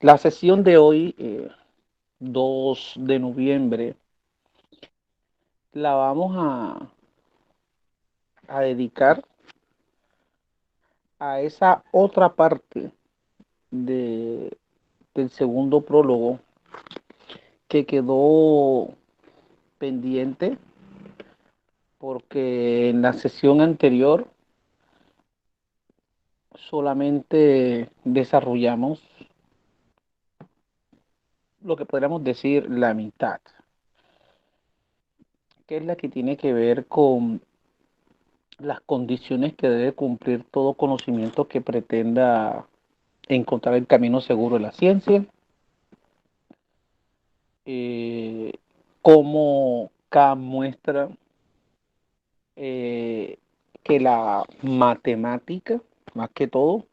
La sesión de hoy, 2 de noviembre, la vamos a dedicar a esa otra parte de, del segundo prólogo que quedó pendiente porque en la sesión anterior solamente desarrollamos lo que podríamos decir la mitad, que es la que tiene que ver con las condiciones que debe cumplir todo conocimiento que pretenda encontrar el camino seguro de la ciencia, eh, cómo K muestra eh, que la matemática, más que todo,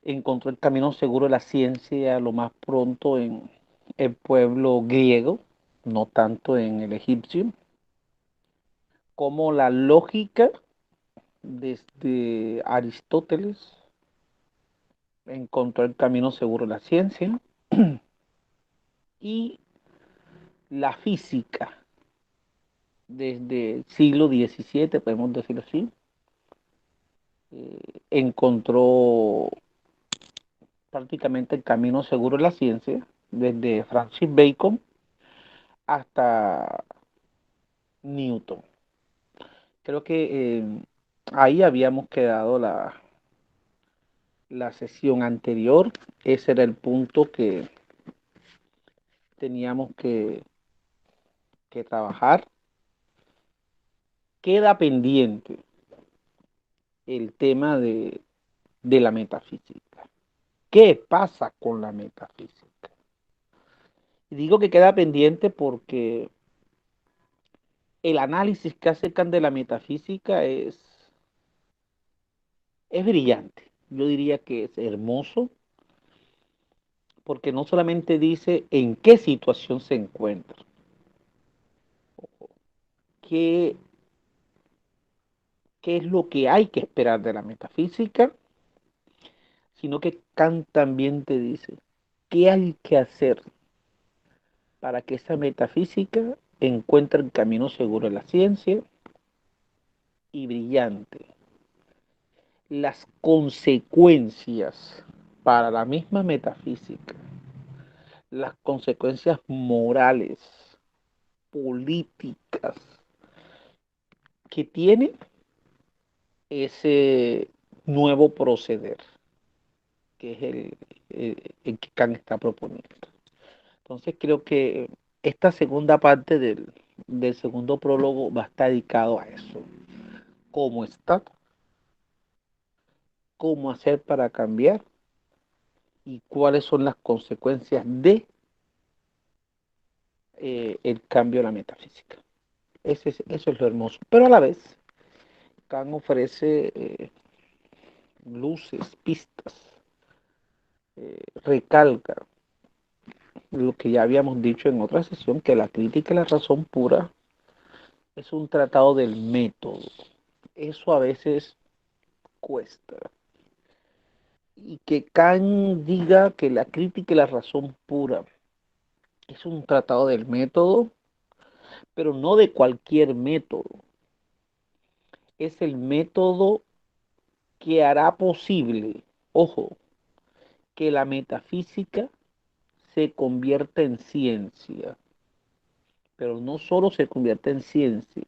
encontró el camino seguro de la ciencia lo más pronto en el pueblo griego, no tanto en el egipcio, como la lógica desde Aristóteles encontró el camino seguro de la ciencia y la física desde el siglo XVII, podemos decirlo así, encontró prácticamente el camino seguro de la ciencia, desde Francis Bacon hasta Newton. Creo que ahí habíamos quedado la sesión anterior. Ese era el punto que teníamos que trabajar. Queda pendiente el tema de la metafísica. ¿Qué pasa con la metafísica? Y digo que queda pendiente porque el análisis que hace Kant de la metafísica es brillante. Yo diría que es hermoso porque no solamente dice en qué situación se encuentra, qué, qué es lo que hay que esperar de la metafísica, sino que Kant también te dice qué hay que hacer para que esa metafísica encuentre el camino seguro de la ciencia y brillante. Las consecuencias para la misma metafísica, las consecuencias morales, políticas que tiene ese nuevo proceder, que es el que Kant está proponiendo. Entonces creo que esta segunda parte del segundo prólogo va a estar dedicado a eso. ¿Cómo está? ¿Cómo hacer para cambiar? ¿Y cuáles son las consecuencias de el cambio de la metafísica? Eso es lo hermoso. Pero a la vez, Kant ofrece luces, pistas, recalca lo que ya habíamos dicho en otra sesión, que la crítica y la razón pura es un tratado del método. Eso a veces cuesta. Y que Kant diga que la crítica y la razón pura es un tratado del método, pero no de cualquier método. Es el método que hará posible, ojo, que la metafísica se convierta en ciencia, pero no solo se convierta en ciencia,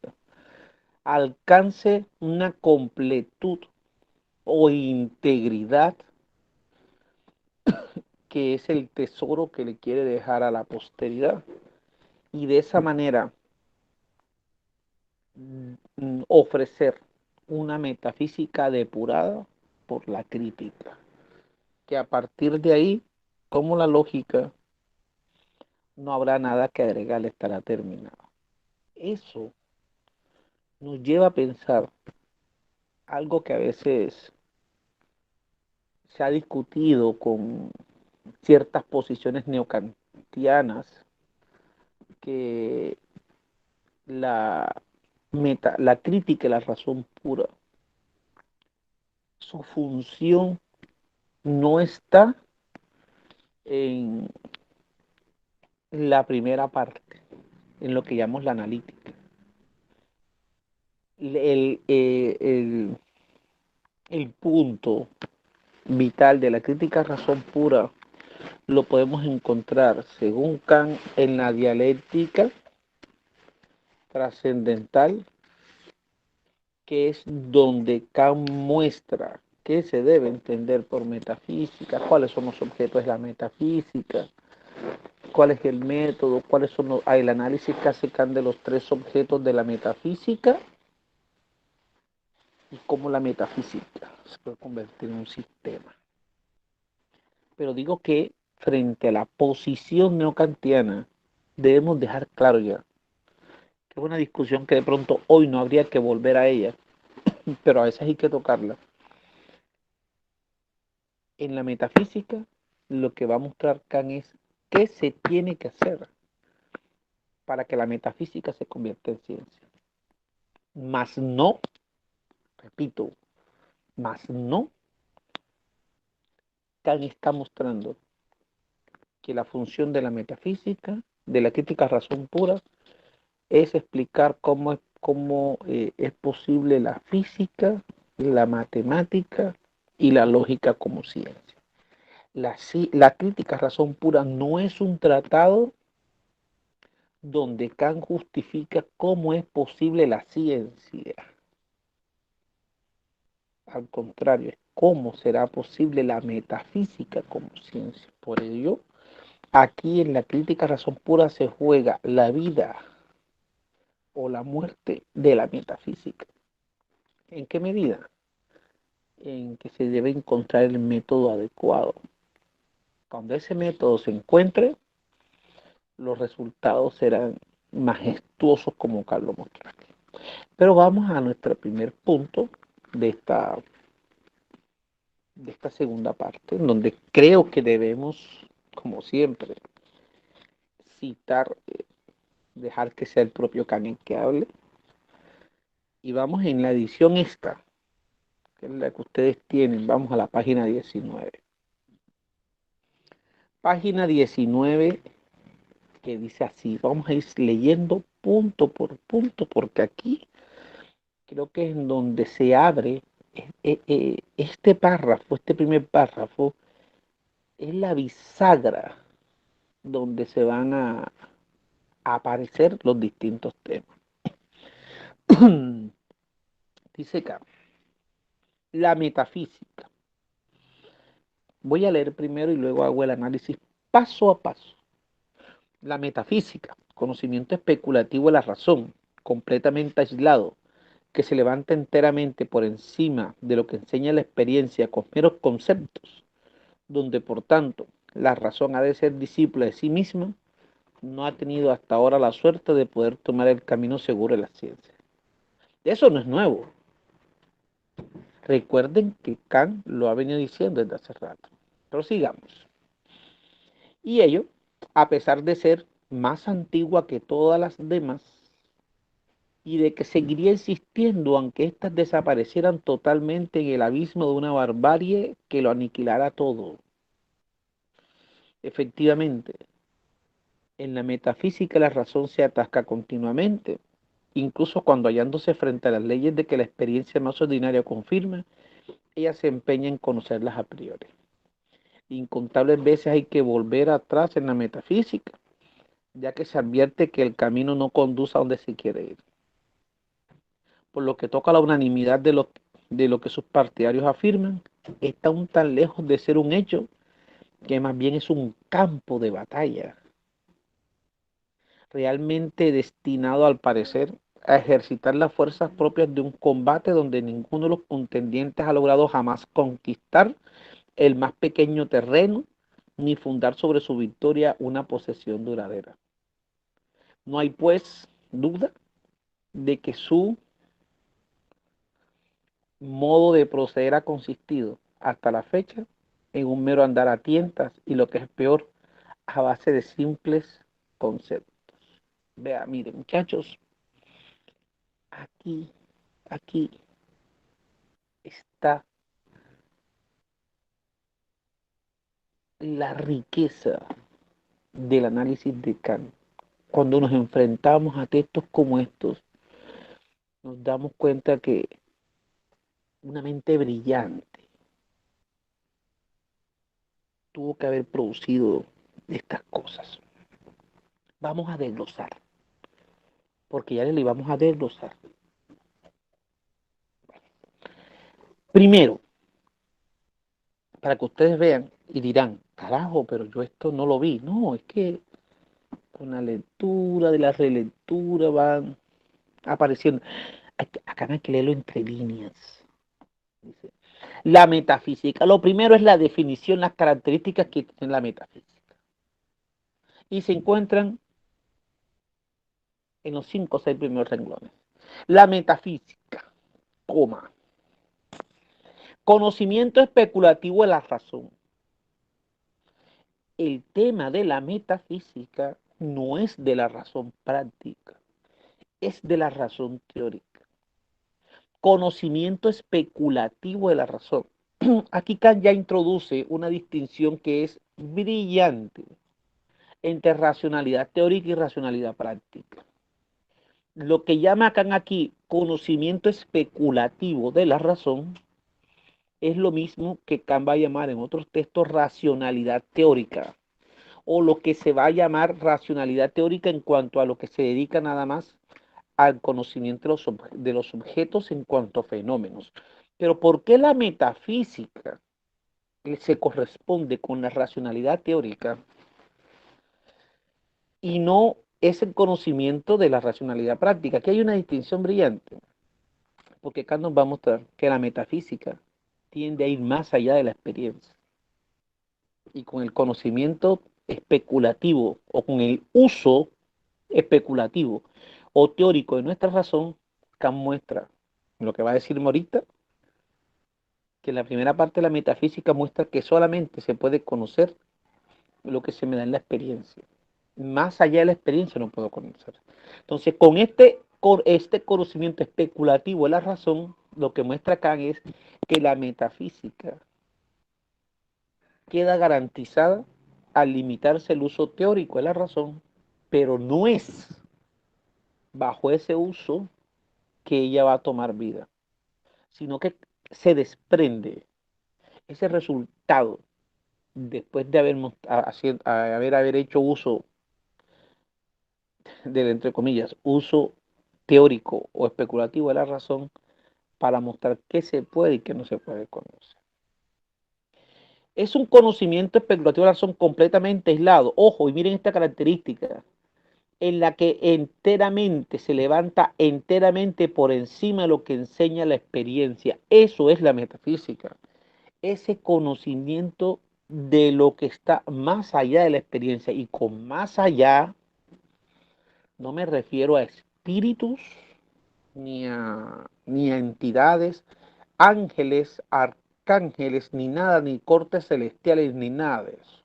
alcance una completud o integridad que es el tesoro que le quiere dejar a la posteridad. Y de esa manera ofrecer una metafísica depurada por la crítica, que a partir de ahí, como la lógica, no habrá nada que agregarle, estará terminado. Eso nos lleva a pensar algo que a veces se ha discutido con ciertas posiciones neocantianas, que la, la crítica y la razón pura, su función no está en la primera parte, en lo que llamamos la analítica. El, eh, el, el punto vital de la crítica razón pura lo podemos encontrar, según Kant, en la dialéctica trascendental, que es donde Kant muestra qué se debe entender por metafísica, cuáles son los objetos de la metafísica, cuál es el método, cuáles son el análisis que hace Kant de los tres objetos de la metafísica y cómo la metafísica se puede convertir en un sistema. Pero digo que frente a la posición neocantiana debemos dejar claro ya que es una discusión que de pronto hoy no habría que volver a ella, pero a veces hay que tocarla. En la metafísica lo que va a mostrar Kant es qué se tiene que hacer para que la metafísica se convierta en ciencia. Más no, repito, más no, Kant está mostrando que la función de la metafísica, de la crítica razón pura, es explicar cómo es posible la física, la matemática y la lógica como ciencia. La crítica razón pura no es un tratado donde Kant justifica cómo es posible la ciencia. Al contrario, es cómo será posible la metafísica como ciencia. Por ello, aquí en la crítica razón pura se juega la vida o la muerte de la metafísica. ¿En qué medida? En que se debe encontrar el método adecuado. Cuando ese método se encuentre, los resultados serán majestuosos como Carlos mostró aquí. Pero vamos a nuestro primer punto de esta segunda parte, en donde creo que debemos, como siempre, citar, dejar que sea el propio Kant el que hable. Y vamos en la edición esta, que es la que ustedes tienen, vamos a la página 19. Página 19 que dice así, vamos a ir leyendo punto por punto, porque aquí creo que es en donde se abre este párrafo, este primer párrafo, es la bisagra donde se van a aparecer los distintos temas. Dice acá, la metafísica. Voy a leer primero y luego hago el análisis paso a paso. La metafísica, conocimiento especulativo de la razón, completamente aislado, que se levanta enteramente por encima de lo que enseña la experiencia con meros conceptos, donde por tanto la razón ha de ser discípula de sí misma, no ha tenido hasta ahora la suerte de poder tomar el camino seguro de la ciencia. Eso no es nuevo. Recuerden que Kant lo ha venido diciendo desde hace rato. Prosigamos. Y ello, a pesar de ser más antigua que todas las demás, y de que seguiría existiendo aunque éstas desaparecieran totalmente en el abismo de una barbarie que lo aniquilara todo. Efectivamente, en la metafísica la razón se atasca continuamente, incluso cuando hallándose frente a las leyes de que la experiencia más ordinaria confirma, ella se empeña en conocerlas a priori. Incontables veces hay que volver atrás en la metafísica, ya que se advierte que el camino no conduce a donde se quiere ir. Por lo que toca a la unanimidad de lo que sus partidarios afirman, está aún tan lejos de ser un hecho que más bien es un campo de batalla, realmente destinado al parecer a ejercitar las fuerzas propias de un combate donde ninguno de los contendientes ha logrado jamás conquistar el más pequeño terreno ni fundar sobre su victoria una posesión duradera. No hay pues duda de que su modo de proceder ha consistido hasta la fecha en un mero andar a tientas y lo que es peor, a base de simples conceptos. Vea, mire muchachos, aquí está la riqueza del análisis de Kant. Cuando nos enfrentamos a textos como estos, nos damos cuenta que una mente brillante tuvo que haber producido estas cosas. Vamos a desglosar, porque ya le vamos a desglosar. Primero, para que ustedes vean y dirán, carajo, pero yo esto no lo vi. No, es que con la lectura, de la relectura van apareciendo. Acá no hay que leerlo entre líneas. Dice, la metafísica. Lo primero es la definición, las características que tiene la metafísica. Y se encuentran en los 5 o 6 primeros renglones. La metafísica, coma. Conocimiento especulativo de la razón. El tema de la metafísica no es de la razón práctica, es de la razón teórica. Conocimiento especulativo de la razón. Aquí Kant ya introduce una distinción que es brillante entre racionalidad teórica y racionalidad práctica. Lo que llama Kant aquí conocimiento especulativo de la razón es lo mismo que Kant va a llamar en otros textos racionalidad teórica, o lo que se va a llamar racionalidad teórica en cuanto a lo que se dedica nada más al conocimiento de los objetos en cuanto a fenómenos. Pero ¿por qué la metafísica se corresponde con la racionalidad teórica y no es el conocimiento de la racionalidad práctica? Aquí hay una distinción brillante, porque Kant nos va a mostrar que la metafísica tiende a ir más allá de la experiencia. Y con el conocimiento especulativo o con el uso especulativo o teórico de nuestra razón, Kant muestra lo que va a decir ahorita, que la primera parte de la metafísica muestra que solamente se puede conocer lo que se me da en la experiencia. Más allá de la experiencia no puedo conocer. Entonces, con este conocimiento especulativo de la razón, lo que muestra Kant es que la metafísica queda garantizada al limitarse el uso teórico de la razón, pero no es bajo ese uso que ella va a tomar vida, sino que se desprende ese resultado después de haber hecho uso del, entre comillas, uso teórico o especulativo de la razón para mostrar qué se puede y qué no se puede conocer. Es un conocimiento especulativo de la razón completamente aislado. Ojo, y miren esta característica, en la que enteramente se levanta enteramente por encima de lo que enseña la experiencia. Eso es la metafísica. Ese conocimiento de lo que está más allá de la experiencia. Y con más allá no me refiero a espíritus, ni a entidades, ángeles, arcángeles, ni nada, ni cortes celestiales, ni nada de eso.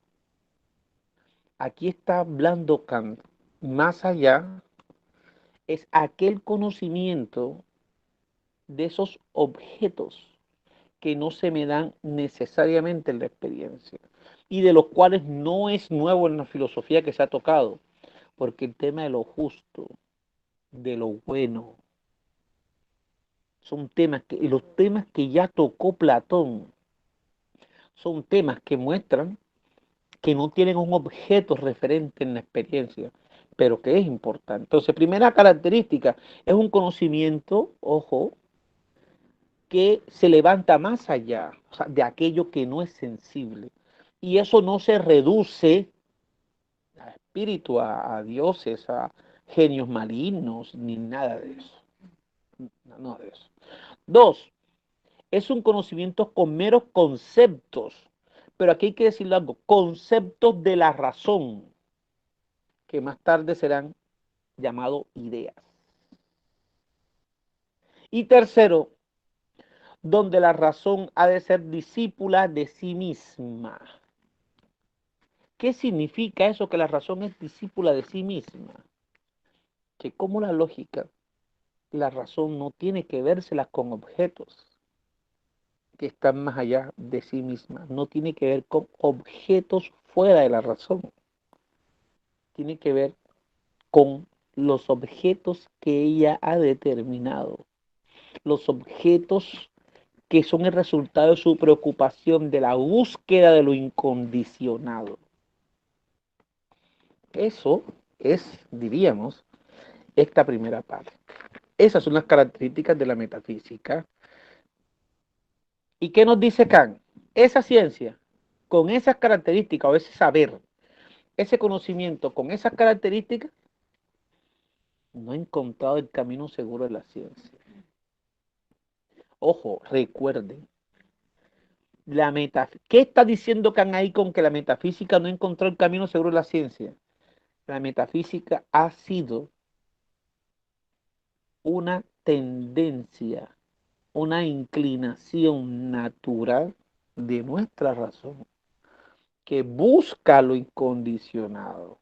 Aquí está hablando Kant. Más allá es aquel conocimiento de esos objetos que no se me dan necesariamente en la experiencia y de los cuales no es nuevo en la filosofía que se ha tocado, porque el tema de lo justo, de lo bueno, son temas que, y los temas que ya tocó Platón, son temas que muestran que no tienen un objeto referente en la experiencia, pero que es importante. Entonces, primera característica, es un conocimiento, ojo, que se levanta más allá, o sea, de aquello que no es sensible. Y eso no se reduce a espíritu, a dioses, a genios malignos, ni nada de eso. Nada de eso. Dos, es un conocimiento con meros conceptos, pero aquí hay que decirlo algo, conceptos de la razón, que más tarde serán llamados ideas. Y tercero, donde la razón ha de ser discípula de sí misma. ¿Qué significa eso que la razón es discípula de sí misma? Que como la lógica, la razón no tiene que vérselas con objetos, que están más allá de sí misma. No tiene que ver con objetos fuera de la razón. Tiene que ver con los objetos que ella ha determinado. Los objetos que son el resultado de su preocupación, de la búsqueda de lo incondicionado. Eso es, diríamos, esta primera parte. Esas son las características de la metafísica. ¿Y qué nos dice Kant? Esa ciencia, con esas características, o ese saber, ese conocimiento, con esas características, no ha encontrado el camino seguro de la ciencia. Ojo, recuerden, ¿qué está diciendo Kant ahí con que la metafísica no encontró el camino seguro de la ciencia? La metafísica ha sido una tendencia, una inclinación natural de nuestra razón que busca lo incondicionado.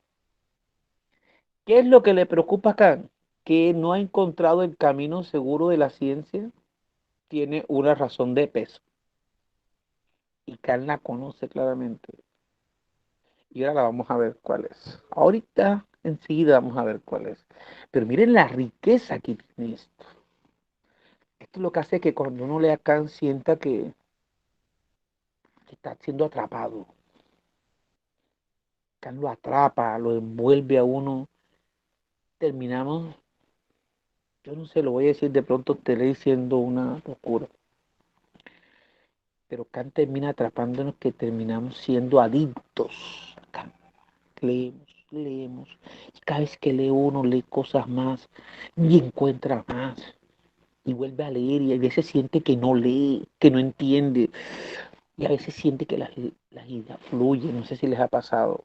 ¿Qué es lo que le preocupa a Kant? Que no ha encontrado el camino seguro de la ciencia. Tiene una razón de peso y Kant la conoce claramente. Y ahora la vamos a ver cuál es. Ahorita, enseguida vamos a ver cuál es. Pero miren la riqueza que tiene esto. Esto es lo que hace que cuando uno lea Kant sienta que está siendo atrapado. Kant lo atrapa, lo envuelve a uno. Terminamos, yo no sé, lo voy a decir de pronto, estaré diciendo una locura. Pero Kant termina atrapándonos que terminamos siendo adictos. Kant. Leemos, leemos. Y cada vez que lee uno, lee cosas más y encuentra más. Y vuelve a leer y a veces siente que no lee, que no entiende. Y a veces siente que las ideas fluyen. No sé si les ha pasado.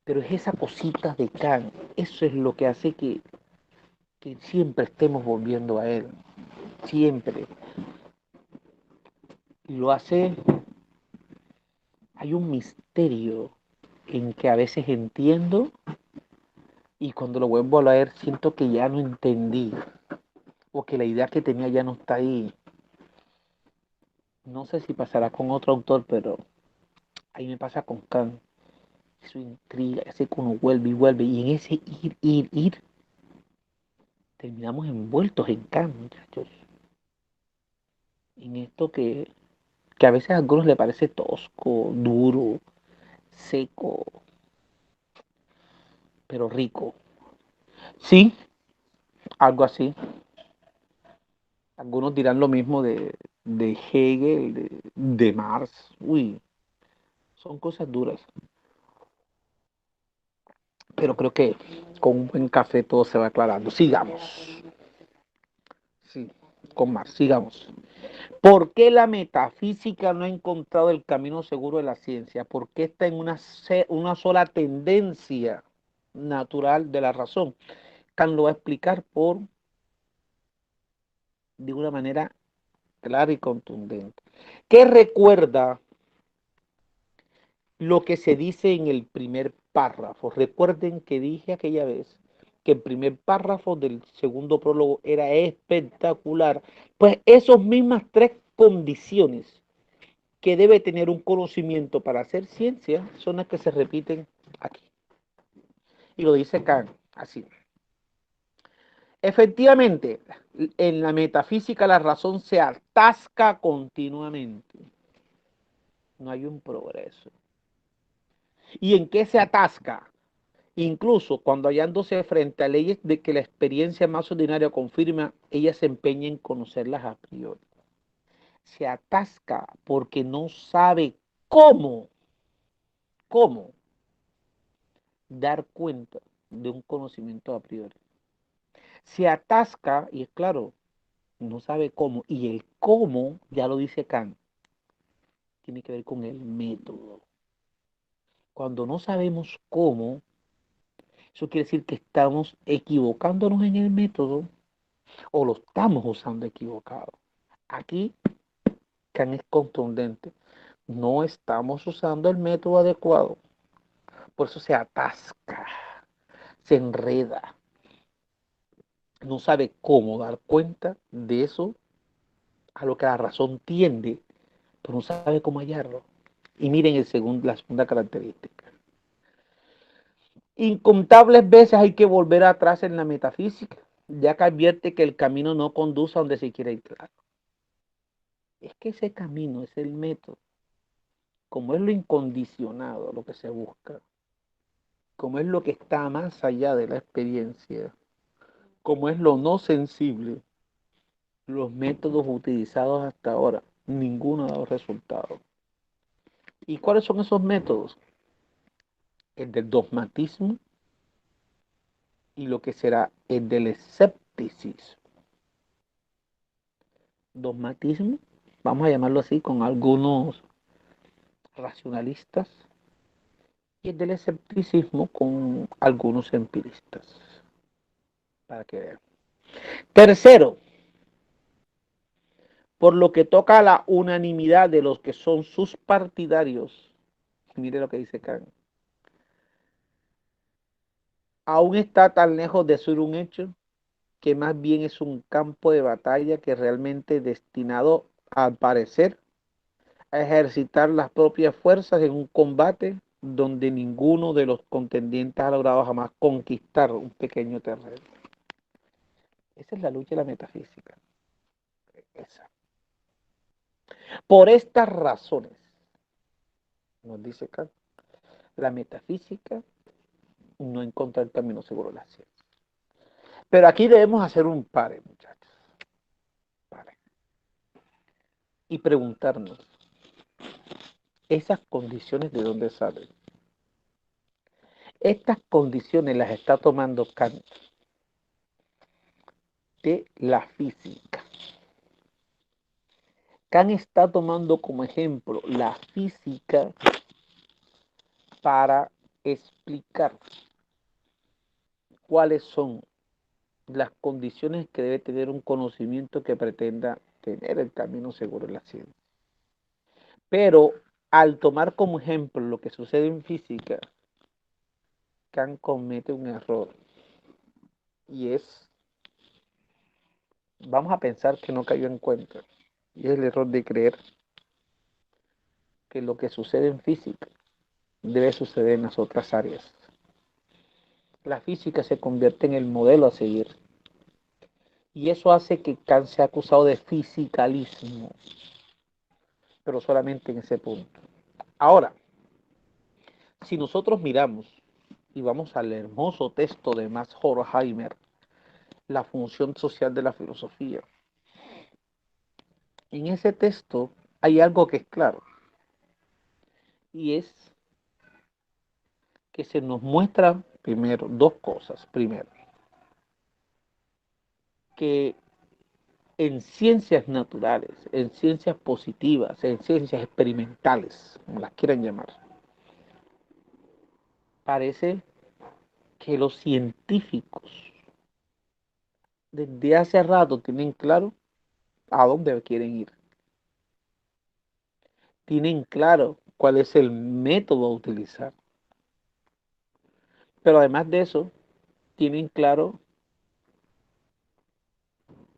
Pero es esa cosita de Kant. Eso es lo que hace que siempre estemos volviendo a él. Siempre. Y lo hace. Hay un misterio en que a veces entiendo y cuando lo vuelvo a leer siento que ya no entendí o que la idea que tenía ya no está ahí. No sé si pasará con otro autor, pero ahí me pasa con Kant. Eso intriga, hace que uno vuelve y vuelve. Y en ese ir, terminamos envueltos en Kant, muchachos. En esto que a veces a algunos le parece tosco, duro, seco, pero rico. Sí, algo así. Algunos dirán lo mismo de Hegel, de Marx. Uy, son cosas duras. Pero creo que con un buen café todo se va aclarando. Sigamos. Sí, con Marx, sigamos. ¿Por qué la metafísica no ha encontrado el camino seguro de la ciencia? ¿Por qué está en una sola tendencia natural de la razón? Kant lo va a explicar de una manera clara y contundente. ¿Qué recuerda lo que se dice en el primer párrafo? Recuerden que dije aquella vez que el primer párrafo del segundo prólogo era espectacular. Pues esas mismas tres condiciones que debe tener un conocimiento para hacer ciencia son las que se repiten aquí. Y lo dice Kant así. Efectivamente, en la metafísica la razón se atasca continuamente. No hay un progreso. ¿Y en qué se atasca? Incluso cuando hallándose frente a leyes de que la experiencia más ordinaria confirma, ella se empeña en conocerlas a priori. Se atasca porque no sabe cómo dar cuenta de un conocimiento a priori. Se atasca, y es claro, no sabe cómo, y el cómo, ya lo dice Kant, tiene que ver con el método. Cuando no sabemos cómo, eso quiere decir que estamos equivocándonos en el método o lo estamos usando equivocado. Aquí Kant es contundente. No estamos usando el método adecuado. Por eso se atasca, se enreda. No sabe cómo dar cuenta de eso a lo que la razón tiende, pero no sabe cómo hallarlo. Y miren la segunda característica. Incontables veces hay que volver atrás en la metafísica, ya que advierte que el camino no conduce a donde se quiere ir. Claro. Es que ese camino es el método, como es lo incondicionado, lo que se busca, como es lo que está más allá de la experiencia, como es lo no sensible, los métodos utilizados hasta ahora, ninguno ha dado resultado. ¿Y cuáles son esos métodos? El del dogmatismo y lo que será el del escepticismo. Dogmatismo, vamos a llamarlo así, con algunos racionalistas, y el del escepticismo con algunos empiristas, para que vean. Tercero, por lo que toca a la unanimidad de los que son sus partidarios, mire lo que dice Kant, aún está tan lejos de ser un hecho que más bien es un campo de batalla que realmente destinado a aparecer, a ejercitar las propias fuerzas en un combate donde ninguno de los contendientes ha logrado jamás conquistar un pequeño terreno. Esa es la lucha de la metafísica. Esa. Por estas razones, nos dice Kant, la metafísica no encuentra el camino seguro de la ciencia. Pero aquí debemos hacer un pare, muchachos. Pare. Y preguntarnos, ¿esas condiciones de dónde salen? Estas condiciones las está tomando Kant de la física. Kant está tomando como ejemplo la física para explicar cuáles son las condiciones que debe tener un conocimiento que pretenda tener el camino seguro en la ciencia. Pero al tomar como ejemplo lo que sucede en física, Kant comete un error y es, vamos a pensar que no cayó en cuenta, y es el error de creer que lo que sucede en física debe suceder en las otras áreas. La física se convierte en el modelo a seguir y eso hace que Kant sea acusado de fisicalismo, pero solamente en ese punto. Ahora, si nosotros miramos y vamos al hermoso texto de Max Horkheimer, La función social de la filosofía, en ese texto hay algo que es claro y es que se nos muestra primero dos cosas. Primero, que en ciencias naturales, en ciencias positivas, en ciencias experimentales, como las quieran llamar, parece que los científicos desde hace rato tienen claro a dónde quieren ir. Tienen claro cuál es el método a utilizar. Pero además de eso, tienen claro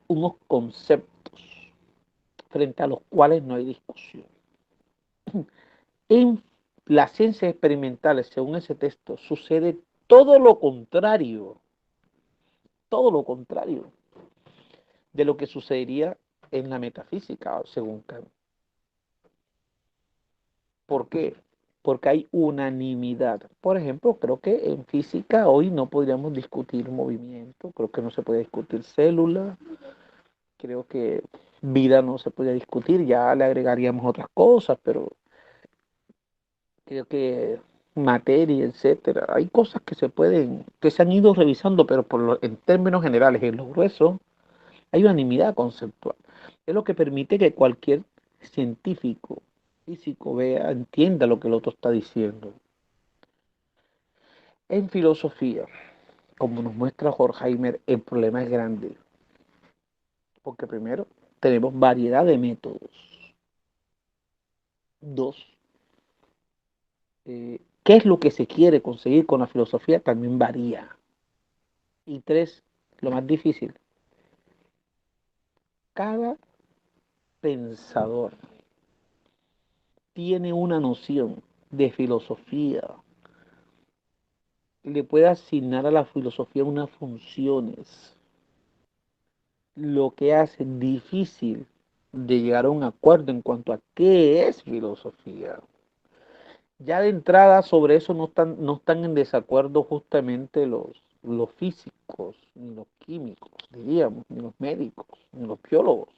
unos conceptos frente a los cuales no hay discusión. En las ciencias experimentales, según ese texto, sucede todo lo contrario de lo que sucedería en la metafísica, según Kant. ¿Por qué? Porque hay unanimidad. Por ejemplo, creo que en física hoy no podríamos discutir movimiento, creo que no se puede discutir célula, creo que vida no se puede discutir, ya le agregaríamos otras cosas, pero creo que materia, etcétera. Hay cosas que se pueden, que se han ido revisando, pero en términos generales, en lo grueso, hay unanimidad conceptual. Es lo que permite que cualquier científico, físico, vea, entienda lo que el otro está diciendo. En filosofía, como nos muestra Horkheimer, el problema es grande, porque primero tenemos variedad de métodos. Dos, ¿qué es lo que se quiere conseguir con la filosofía? También varía. Y tres, lo más difícil, cada pensador tiene una noción de filosofía, le puede asignar a la filosofía unas funciones, lo que hace difícil de llegar a un acuerdo en cuanto a qué es filosofía. Ya de entrada sobre eso no están en desacuerdo justamente los físicos, ni los químicos, diríamos, ni los médicos, ni los biólogos.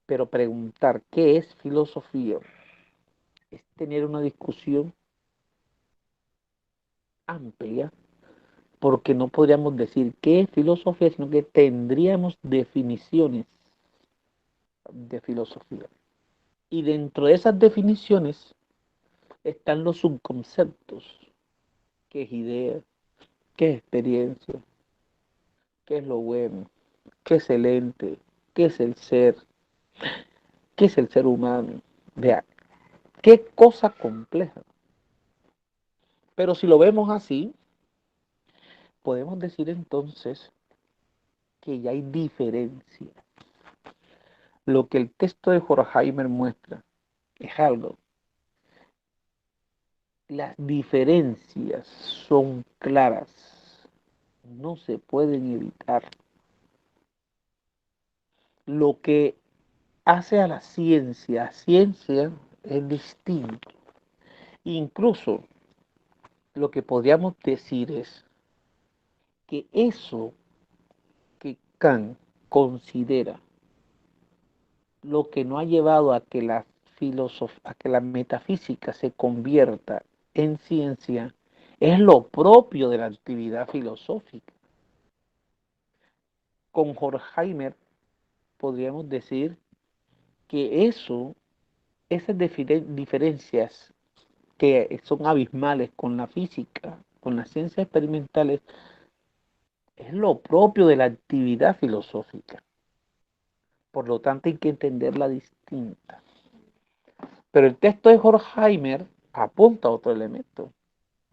Pero preguntar qué es filosofía es tener una discusión amplia, porque no podríamos decir qué es filosofía, sino que tendríamos definiciones de filosofía. Y dentro de esas definiciones están los subconceptos, qué es idea, qué es experiencia, qué es lo bueno, qué es el ente, qué es el ser, qué es el ser humano. Vea, qué cosa compleja. Pero si lo vemos así, podemos decir entonces que ya hay diferencia. Lo que el texto de Horkheimer muestra es algo. Las diferencias son claras, no se pueden evitar. Lo que hace a la ciencia es distinto. Incluso lo que podríamos decir es que eso que Kant considera lo que no ha llevado a que a que la metafísica se convierta en ciencia es lo propio de la actividad filosófica. Con Horkheimer podríamos decir que esas diferencias que son abismales con la física, con las ciencias experimentales, es lo propio de la actividad filosófica. Por lo tanto, hay que entenderla distinta. Pero el texto de Horkheimer apunta a otro elemento,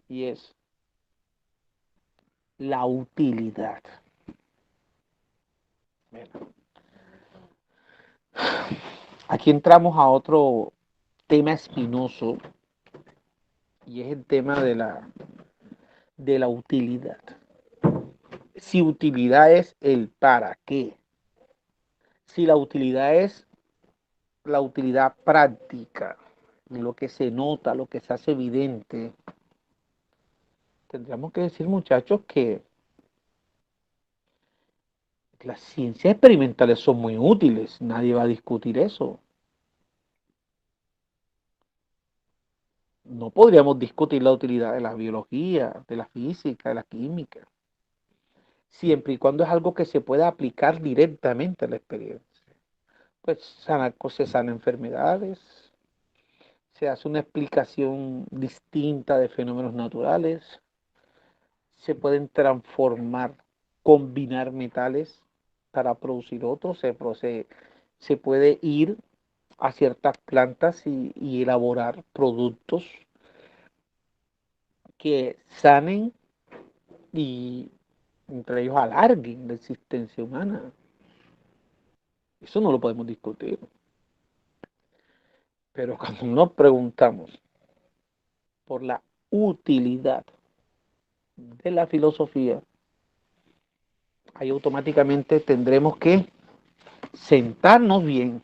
y es la utilidad. Bueno, aquí entramos a otro tema espinoso, y es el tema de la utilidad. Si utilidad es el para qué, si la utilidad es la utilidad práctica, lo que se nota, lo que se hace evidente, tendríamos que decir, muchachos, que las ciencias experimentales son muy útiles, nadie va a discutir eso. No podríamos discutir la utilidad de la biología, de la física, de la química, siempre y cuando es algo que se pueda aplicar directamente a la experiencia. Pues se sanan enfermedades, se hace una explicación distinta de fenómenos naturales, se pueden transformar, combinar metales para producir otros, se puede ir a ciertas plantas y elaborar productos que sanen y entre ellos alarguen la existencia humana. Eso no lo podemos discutir. Pero cuando nos preguntamos por la utilidad de la filosofía, ahí automáticamente tendremos que sentarnos bien,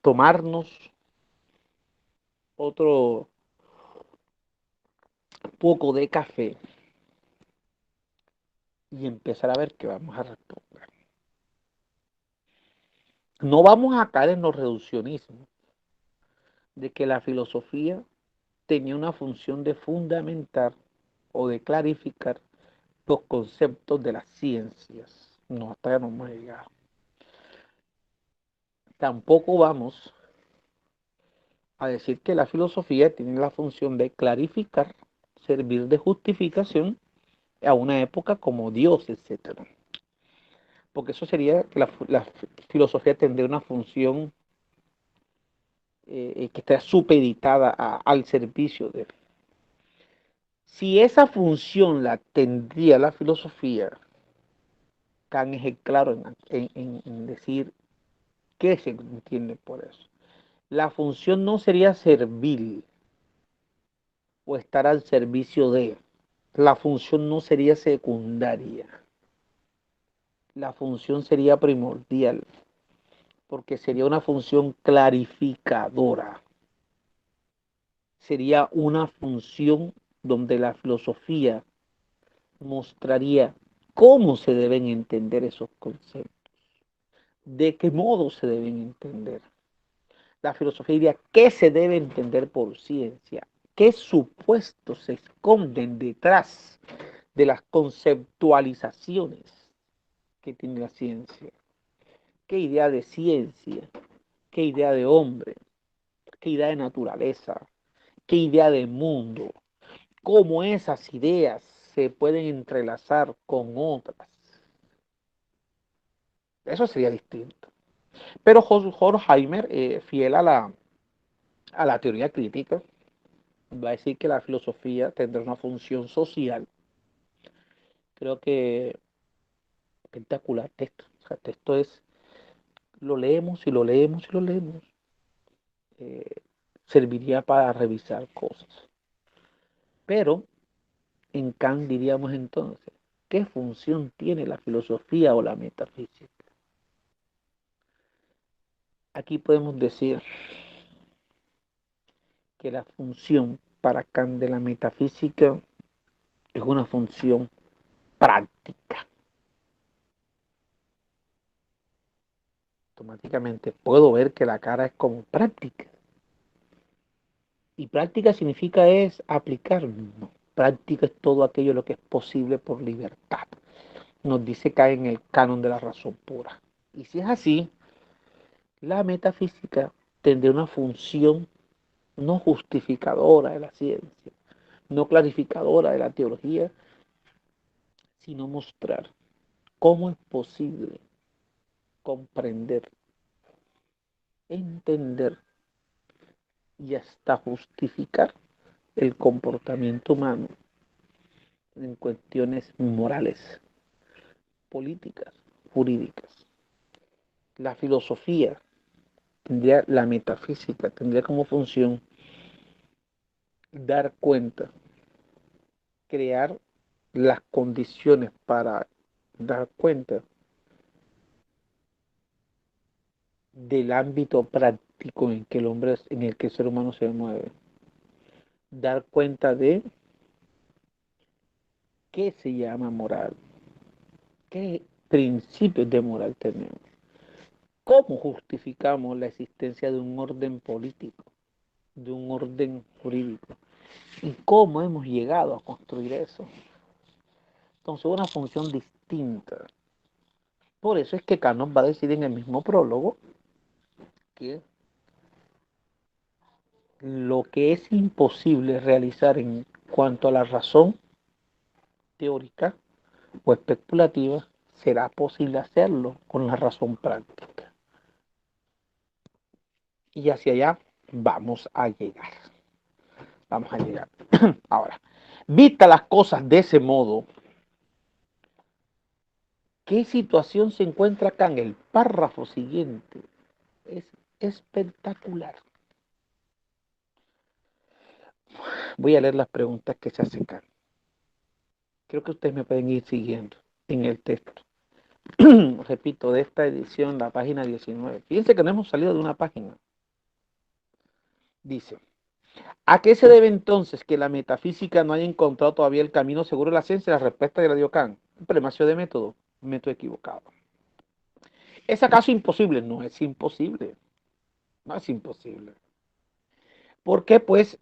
tomarnos otro poco de café y empezar a ver qué vamos a responder. No vamos a caer en los reduccionismos de que la filosofía tenía una función de fundamentar o de clarificar los conceptos de las ciencias. No, hasta ya no hemos llegado. Tampoco vamos a decir que la filosofía tiene la función de clarificar, servir de justificación a una época como Dios, etcétera. Porque eso sería que la filosofía tendría una función que está supeditada al servicio de él. Si esa función la tendría la filosofía, Kant es el claro en decir qué se entiende por eso. La función no sería servil o estar al servicio de. La función no sería secundaria. La función sería primordial porque sería una función clarificadora. Sería una función donde la filosofía mostraría cómo se deben entender esos conceptos, de qué modo se deben entender. La filosofía diría qué se debe entender por ciencia, qué supuestos se esconden detrás de las conceptualizaciones que tiene la ciencia, qué idea de ciencia, qué idea de hombre, qué idea de naturaleza, qué idea de mundo, cómo esas ideas se pueden entrelazar con otras. Eso sería distinto. Pero Horkheimer, fiel a la teoría crítica, va a decir que la filosofía tendrá una función social. Creo que espectacular texto. O sea, texto es, lo leemos y lo leemos y lo leemos. Eh, Serviría para revisar cosas. Pero en Kant diríamos entonces, ¿qué función tiene la filosofía o la metafísica? Aquí podemos decir que la función para Kant de la metafísica es una función práctica. Automáticamente puedo ver que la cara es como práctica. Y práctica significa es aplicar. No. Práctica es todo aquello lo que es posible por libertad. Nos dice cae en el canon de la razón pura. Y si es así, la metafísica tendría una función no justificadora de la ciencia, no clarificadora de la teología, sino mostrar cómo es posible comprender, entender y hasta justificar el comportamiento humano en cuestiones morales, políticas, jurídicas. La filosofía tendría, la metafísica tendría como función dar cuenta, crear las condiciones para dar cuenta del ámbito práctico en que el hombre, en el que el ser humano se mueve, dar cuenta de qué se llama moral, qué principios de moral tenemos, cómo justificamos la existencia de un orden político, de un orden jurídico y cómo hemos llegado a construir eso. Entonces, una función distinta. Por eso es que Kant va a decir en el mismo prólogo que lo que es imposible realizar en cuanto a la razón teórica o especulativa, será posible hacerlo con la razón práctica. Y hacia allá vamos a llegar. Vamos a llegar. Ahora, vista las cosas de ese modo, ¿qué situación se encuentra acá en el párrafo siguiente? Es espectacular. Voy a leer las preguntas que se hacen acá. Creo que ustedes me pueden ir siguiendo en el texto. Repito, de esta edición, la página 19. Fíjense que no hemos salido de una página. Dice, ¿a qué se debe entonces que la metafísica no haya encontrado todavía el camino seguro de la ciencia? La respuesta de la dio Kant. Un problema de método. Método equivocado. ¿Es acaso imposible? No es imposible. No es imposible. Porque pues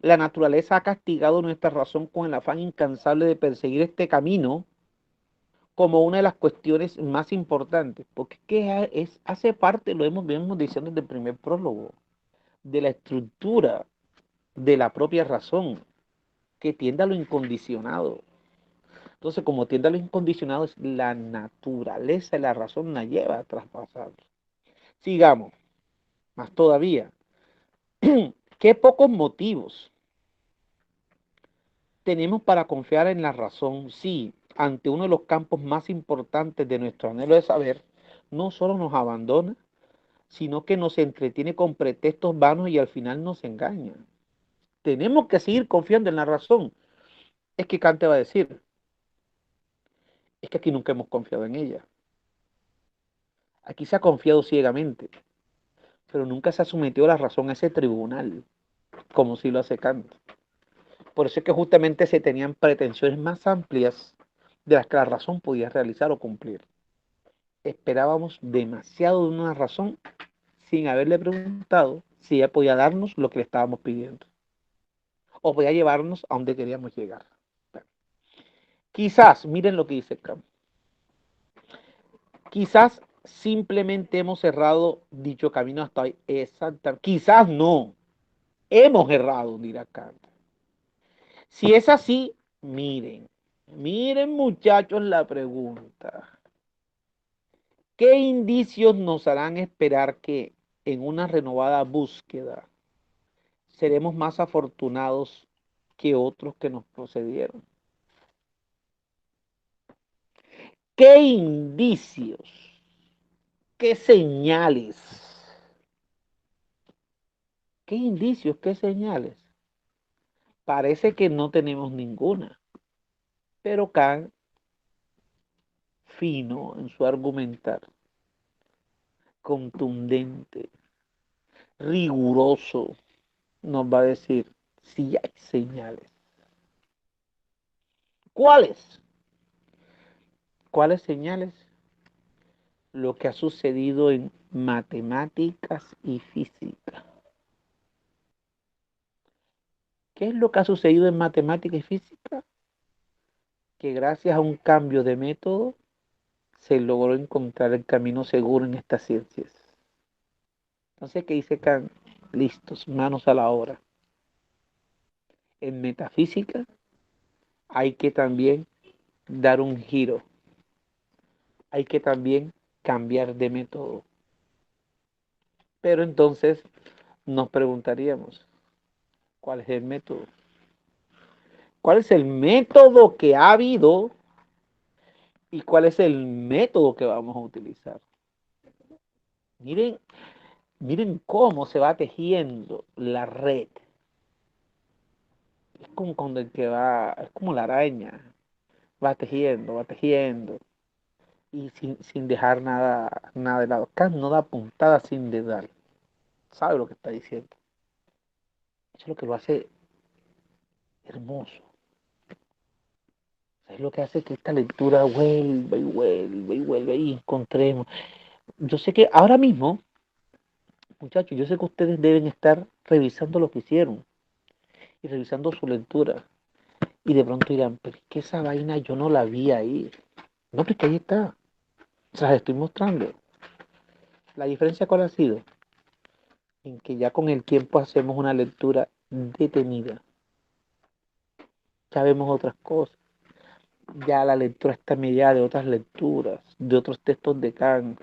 la naturaleza ha castigado nuestra razón con el afán incansable de perseguir este camino como una de las cuestiones más importantes, porque hace parte, lo hemos venido diciendo desde el primer prólogo, de la estructura de la propia razón, que tiende a lo incondicionado. Entonces, como tiende a lo incondicionado, es la naturaleza de la razón la lleva a traspasarlo. Sigamos, más todavía. Qué pocos motivos Tenemos para confiar en la razón, sí, ante uno de los campos más importantes de nuestro anhelo de saber, no solo nos abandona, sino que nos entretiene con pretextos vanos y al final nos engaña. Tenemos que seguir confiando en la razón. Es que Kant te va a decir, es que aquí nunca hemos confiado en ella. Aquí se ha confiado ciegamente, pero nunca se ha sometido la razón a ese tribunal, como si lo hace Kant. Por eso es que justamente se tenían pretensiones más amplias de las que la razón podía realizar o cumplir. Esperábamos demasiado de una razón sin haberle preguntado si ella podía darnos lo que le estábamos pidiendo o podía llevarnos a donde queríamos llegar. Bueno, quizás, miren lo que dice Kant, quizás simplemente hemos errado dicho camino hasta hoy. Exactamente. Quizás no. Hemos errado, dirá Kant. Si es así, miren muchachos la pregunta. ¿Qué indicios nos harán esperar que en una renovada búsqueda seremos más afortunados que otros que nos procedieron? ¿Qué indicios? ¿Qué señales? ¿Qué indicios? ¿Qué señales? Parece que no tenemos ninguna, pero Kant, fino en su argumentar, contundente, riguroso, nos va a decir si hay señales. ¿Cuáles? ¿Cuáles señales? Lo que ha sucedido en matemáticas y física. ¿Qué es lo que ha sucedido en matemática y física? Que gracias a un cambio de método se logró encontrar el camino seguro en estas ciencias. Entonces, ¿qué dice Kant? Listos, manos a la obra. En metafísica hay que también dar un giro, hay que también cambiar de método. Pero entonces nos preguntaríamos, ¿cuál es el método? ¿Cuál es el método que ha habido y cuál es el método que vamos a utilizar? Miren, miren cómo se va tejiendo la red. Es como cuando el que va, es como la araña, va tejiendo y sin dejar nada de lado. Kant no da puntada sin dedal. ¿Sabe lo que está diciendo? Eso es lo que lo hace hermoso. Es lo que hace que esta lectura vuelva y vuelva y vuelva y encontremos. Yo sé que ahora mismo, muchachos, yo sé que ustedes deben estar revisando lo que hicieron y revisando su lectura. Y de pronto dirán, pero es que esa vaina yo no la vi ahí. No, porque ahí está. Se las estoy mostrando. La diferencia cuál ha sido, en que ya con el tiempo hacemos una lectura detenida. Ya vemos otras cosas. Ya la lectura está mediada de otras lecturas, de otros textos de Kant,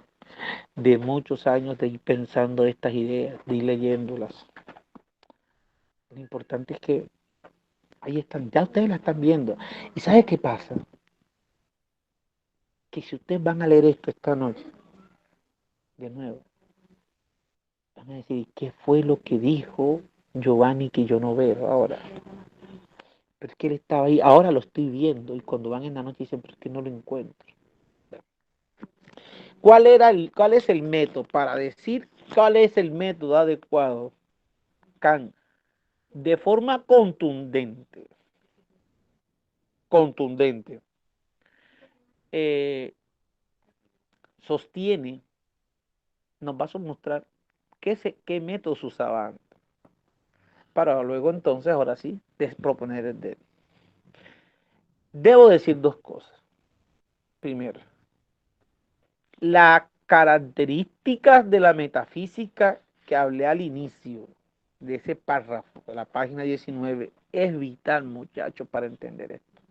de muchos años de ir pensando estas ideas, de ir leyéndolas. Lo importante es que ahí están, ya ustedes la están viendo. ¿Y sabe qué pasa? Que si ustedes van a leer esto esta noche, de nuevo, van a decir, ¿qué fue lo que dijo Giovanni que yo no veo ahora? Pero es que él estaba ahí, ahora lo estoy viendo, y cuando van en la noche dicen, pero es que no lo encuentro. ¿Cuál es el método para decir cuál es el método adecuado? Kant, de forma contundente, eh, sostiene, nos va a mostrar qué métodos usaban para luego entonces, ahora sí, proponer el de. Debo decir dos cosas. Primero, las características de la metafísica que hablé al inicio de ese párrafo, de la página 19, es vital, muchachos, para entender esto.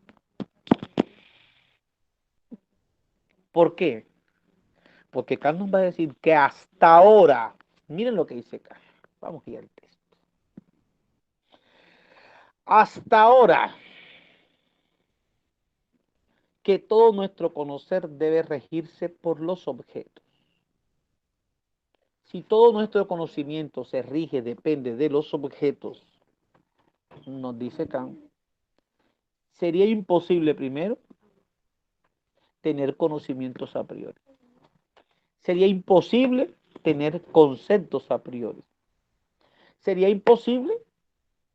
¿Por qué? Porque Kant nos va a decir que hasta ahora, miren lo que dice Kant, vamos a ir al texto. Hasta ahora, que todo nuestro conocer debe regirse por los objetos. Si todo nuestro conocimiento se rige, depende de los objetos, nos dice Kant, sería imposible primero tener conocimientos a priori. Sería imposible tener conceptos a priori. Sería imposible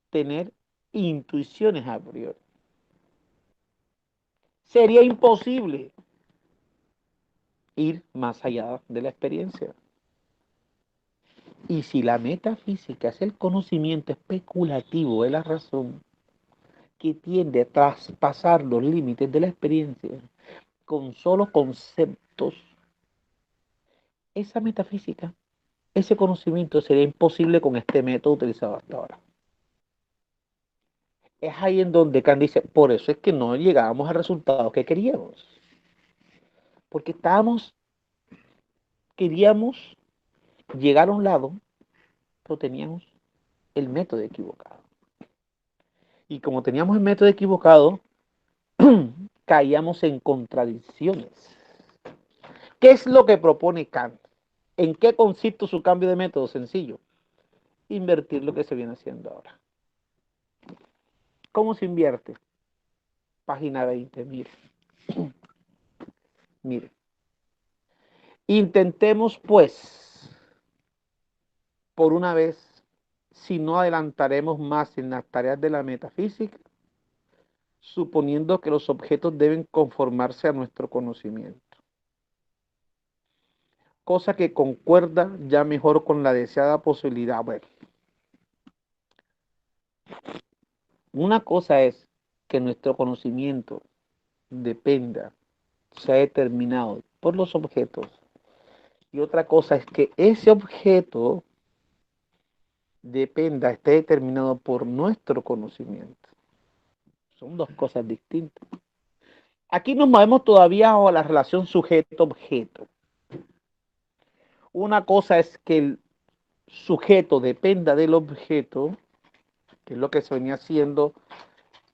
tener intuiciones a priori. Sería imposible ir más allá de la experiencia. Y si la metafísica es el conocimiento especulativo de la razón que tiende a traspasar los límites de la experiencia con solo conceptos, esa metafísica, ese conocimiento sería imposible con este método utilizado hasta ahora. Es ahí en donde Kant dice, por eso es que no llegábamos al resultado que queríamos. Porque queríamos llegar a un lado, pero teníamos el método equivocado. Y como teníamos el método equivocado, caíamos en contradicciones. ¿Qué es lo que propone Kant? ¿En qué consiste su cambio de método? Sencillo. Invertir lo que se viene haciendo ahora. ¿Cómo se invierte? Página 20, mire. Mire. Intentemos, pues, por una vez, si no adelantaremos más en las tareas de la metafísica, suponiendo que los objetos deben conformarse a nuestro conocimiento. Cosa que concuerda ya mejor con la deseada posibilidad. Bueno, una cosa es que nuestro conocimiento dependa, sea determinado por los objetos, y otra cosa es que ese objeto esté determinado por nuestro conocimiento. Son dos cosas distintas. Aquí nos movemos todavía a la relación sujeto-objeto. Una cosa es que el sujeto dependa del objeto, que es lo que se venía haciendo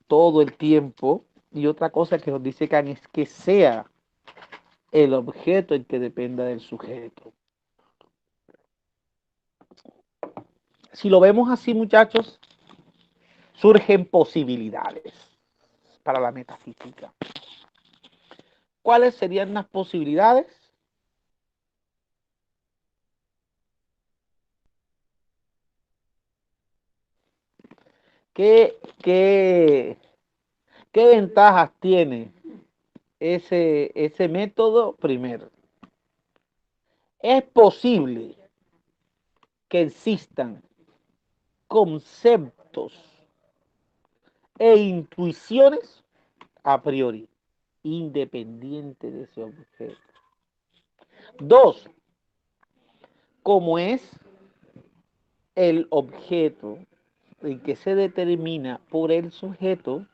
todo el tiempo, y otra cosa que nos dice Kant es que sea el objeto el que dependa del sujeto. Si lo vemos así, muchachos, surgen posibilidades para la metafísica. ¿Cuáles serían las posibilidades? ¿Qué, qué, qué ventajas tiene ese método? Primero, es posible que existan conceptos e intuiciones a priori, independientes de ese objeto. Dos, como es el objeto el que se determina por el sujeto,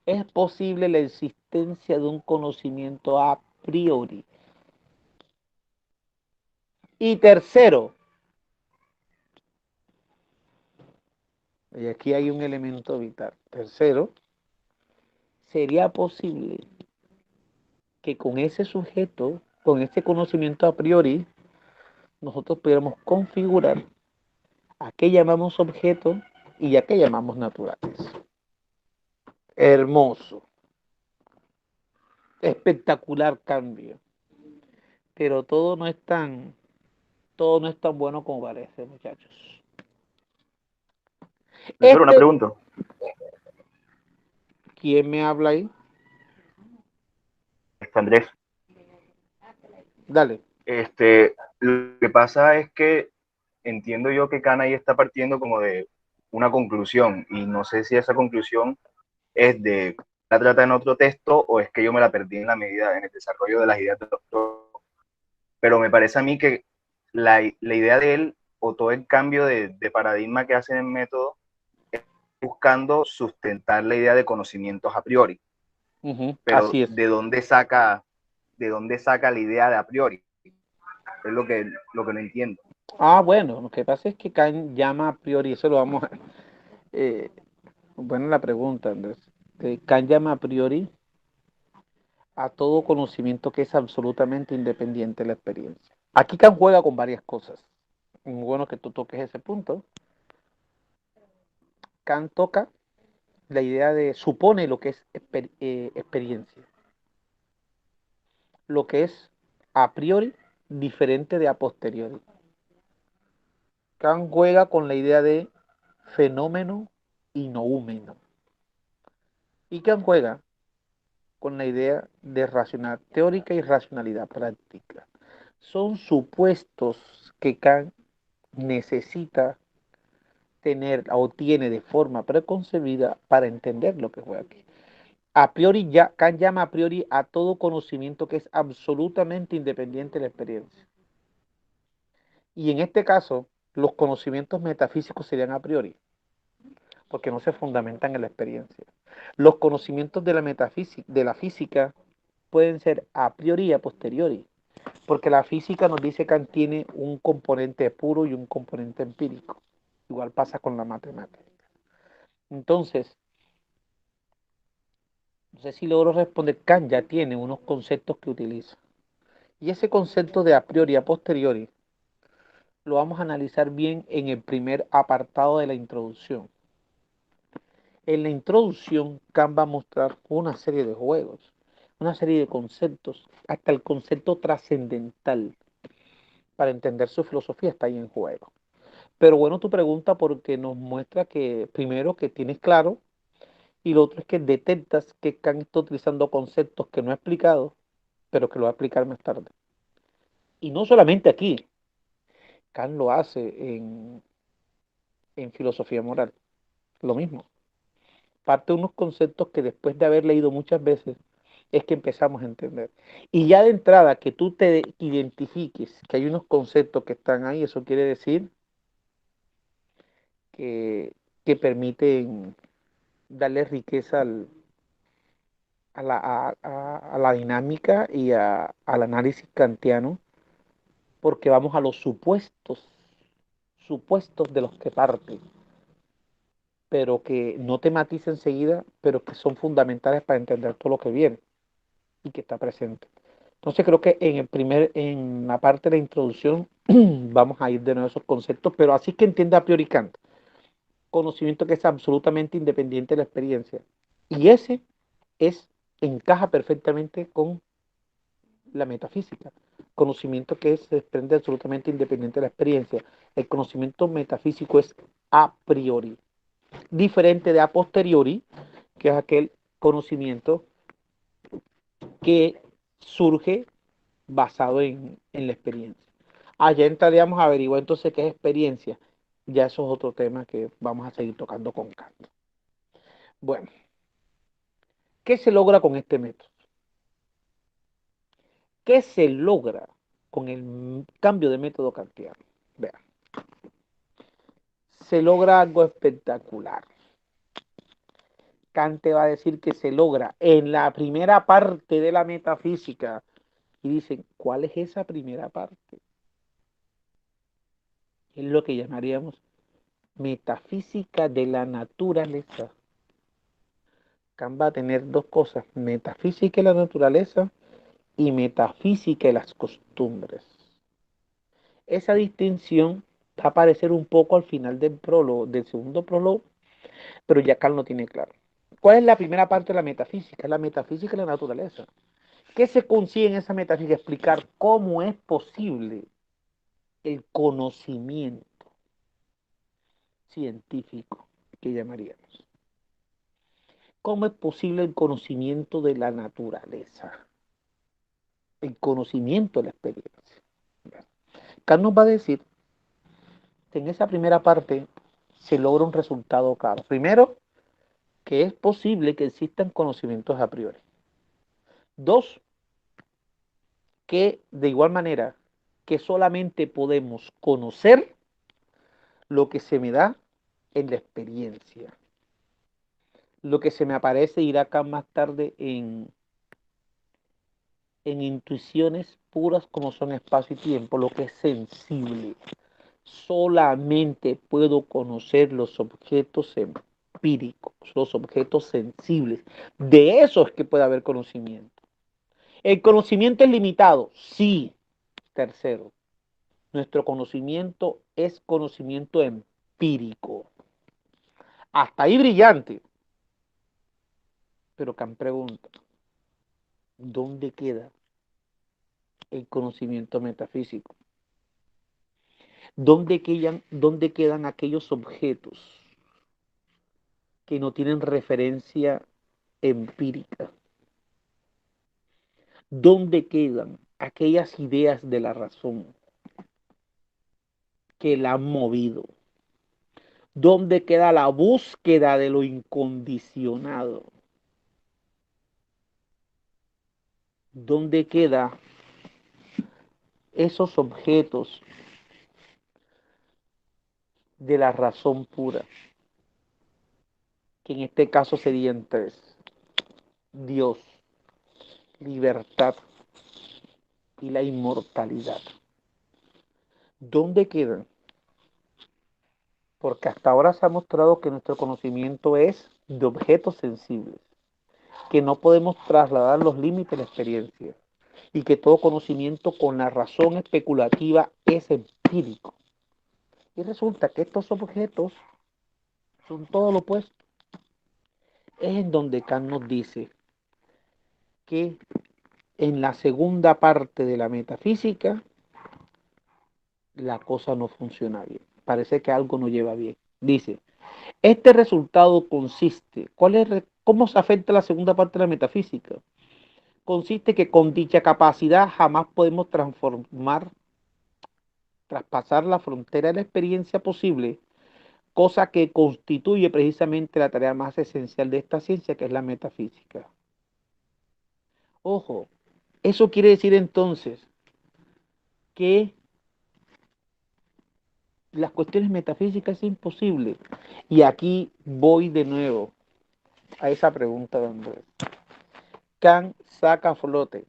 es posible la existencia de un conocimiento a priori. Y tercero, y aquí hay un elemento vital, tercero, sería posible que con ese sujeto, con ese conocimiento a priori, nosotros pudiéramos configurar a qué llamamos objeto y a qué llamamos naturales. Hermoso, espectacular cambio, pero todo no es tan bueno como parece, muchachos. Profesor, una pregunta. ¿Quién me habla ahí? Andrés. Dale. Lo que pasa es que entiendo yo que Kant ahí está partiendo como de una conclusión y no sé si esa conclusión es de la trata en otro texto o es que yo me la perdí en la medida en el desarrollo de las ideas del doctor, pero me parece a mí que la idea de él o todo el cambio de paradigma que hace en el método es buscando sustentar la idea de conocimientos a priori, pero Así es. de dónde saca la idea de a priori, es lo que no entiendo. Bueno, lo que pasa es que Kant llama a priori, eso lo vamos a... Eh, bueno, la pregunta, Andrés. Kant llama a priori a todo conocimiento que es absolutamente independiente de la experiencia. Aquí Kant juega con varias cosas. Muy bueno que tú toques ese punto. Kant toca la idea de, supone lo que es experiencia, lo que es a priori diferente de a posteriori. Kant juega con la idea de fenómeno y noúmeno. Y Kant juega con la idea de racionalidad teórica y racionalidad práctica. Son supuestos que Kant necesita tener o tiene de forma preconcebida para entender lo que juega aquí. A priori, Kant llama a priori a todo conocimiento que es absolutamente independiente de la experiencia. Y en este caso, los conocimientos metafísicos serían a priori, porque no se fundamentan en la experiencia. Los conocimientos de la metafísica, de la física, pueden ser a priori y a posteriori, porque la física nos dice que tiene un componente puro y un componente empírico. Igual pasa con la matemática. Entonces, no sé si logro responder, Kant ya tiene unos conceptos que utiliza. Y ese concepto de a priori y a posteriori lo vamos a analizar bien en el primer apartado de la introducción. En la introducción, Kant va a mostrar una serie de juegos, una serie de conceptos, hasta el concepto trascendental. Para entender su filosofía está ahí en juego. Pero bueno, tu pregunta porque nos muestra que primero que tienes claro y lo otro es que detectas que Kant está utilizando conceptos que no ha explicado, pero que lo va a explicar más tarde. Y no solamente aquí, Kant lo hace en filosofía moral, lo mismo. Parte de unos conceptos que después de haber leído muchas veces es que empezamos a entender. Y ya de entrada que tú te identifiques que hay unos conceptos que están ahí, eso quiere decir que, que permiten darle riqueza a la dinámica y al análisis kantiano, porque vamos a los supuestos de los que parte, pero que no te matiza enseguida, pero que son fundamentales para entender todo lo que viene y que está presente. Entonces creo que en la parte de la introducción vamos a ir de nuevo a esos conceptos, pero así que entienda a priori Kant, conocimiento que es absolutamente independiente de la experiencia. Y ese es, encaja perfectamente con la metafísica, conocimiento que se desprende absolutamente independiente de la experiencia. El conocimiento metafísico es a priori, diferente de a posteriori, que es aquel conocimiento que surge basado en la experiencia. Allá entraríamos a averiguar entonces qué es experiencia. Ya eso es otro tema que vamos a seguir tocando con Kant. Bueno, ¿qué se logra con este método? ¿Qué se logra con el cambio de método kantiano? Vean, se logra algo espectacular. Kant va a decir que se logra en la primera parte de la metafísica. Y dicen, ¿cuál es esa primera parte? Es lo que llamaríamos metafísica de la naturaleza. Kant va a tener dos cosas, metafísica de la naturaleza y metafísica de las costumbres. Esa distinción va a aparecer un poco al final del prólogo, del segundo prólogo, pero ya Kant lo tiene claro. ¿Cuál es la primera parte de la metafísica? La metafísica de la naturaleza. ¿Qué se consigue en esa metafísica? Explicar cómo es posible el conocimiento científico, que llamaríamos. ¿Cómo es posible el conocimiento de la naturaleza? El conocimiento de la experiencia. Kant nos va a decir que en esa primera parte se logra un resultado claro. Primero, que es posible que existan conocimientos a priori. Dos, que de igual manera que solamente podemos conocer lo que se me da en la experiencia. Lo que se me aparece irá acá más tarde en intuiciones puras como son espacio y tiempo, lo que es sensible. Solamente puedo conocer los objetos empíricos, los objetos sensibles. De eso es que puede haber conocimiento. El conocimiento es limitado, sí. Tercero, nuestro conocimiento es conocimiento empírico. Hasta ahí brillante. Pero Kant pregunta, ¿dónde queda el conocimiento metafísico? ¿Dónde quedan aquellos objetos que no tienen referencia empírica? ¿Dónde quedan aquellas ideas de la razón que la han movido? ¿Dónde queda la búsqueda de lo incondicionado? ¿Dónde quedan esos objetos de la razón pura? Que en este caso serían tres: Dios, libertad y la inmortalidad. ¿Dónde quedan? Porque hasta ahora se ha mostrado que nuestro conocimiento es de objetos sensibles, que no podemos trasladar los límites de la experiencia y que todo conocimiento con la razón especulativa es empírico. Y resulta que estos objetos son todo lo opuesto. Es en donde Kant nos dice que en la segunda parte de la metafísica la cosa no funciona bien. Parece que algo no lleva bien. Dice, este resultado consiste, ¿cómo se afecta la segunda parte de la metafísica? Consiste que con dicha capacidad jamás podemos traspasar la frontera de la experiencia posible, cosa que constituye precisamente la tarea más esencial de esta ciencia, que es la metafísica. Ojo, eso quiere decir entonces que las cuestiones metafísicas es imposible. Y aquí voy de nuevo a esa pregunta de Andrés. Kant saca a flote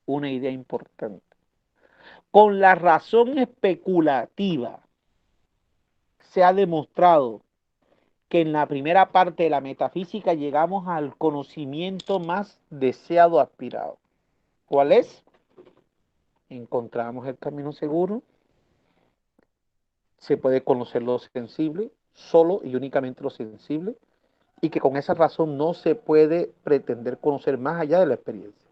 una idea importante. Con la razón especulativa se ha demostrado que en la primera parte de la metafísica llegamos al conocimiento más deseado, aspirado. ¿Cuál es? Encontramos el camino seguro, se puede conocer lo sensible, solo y únicamente lo sensible, y que con esa razón no se puede pretender conocer más allá de la experiencia.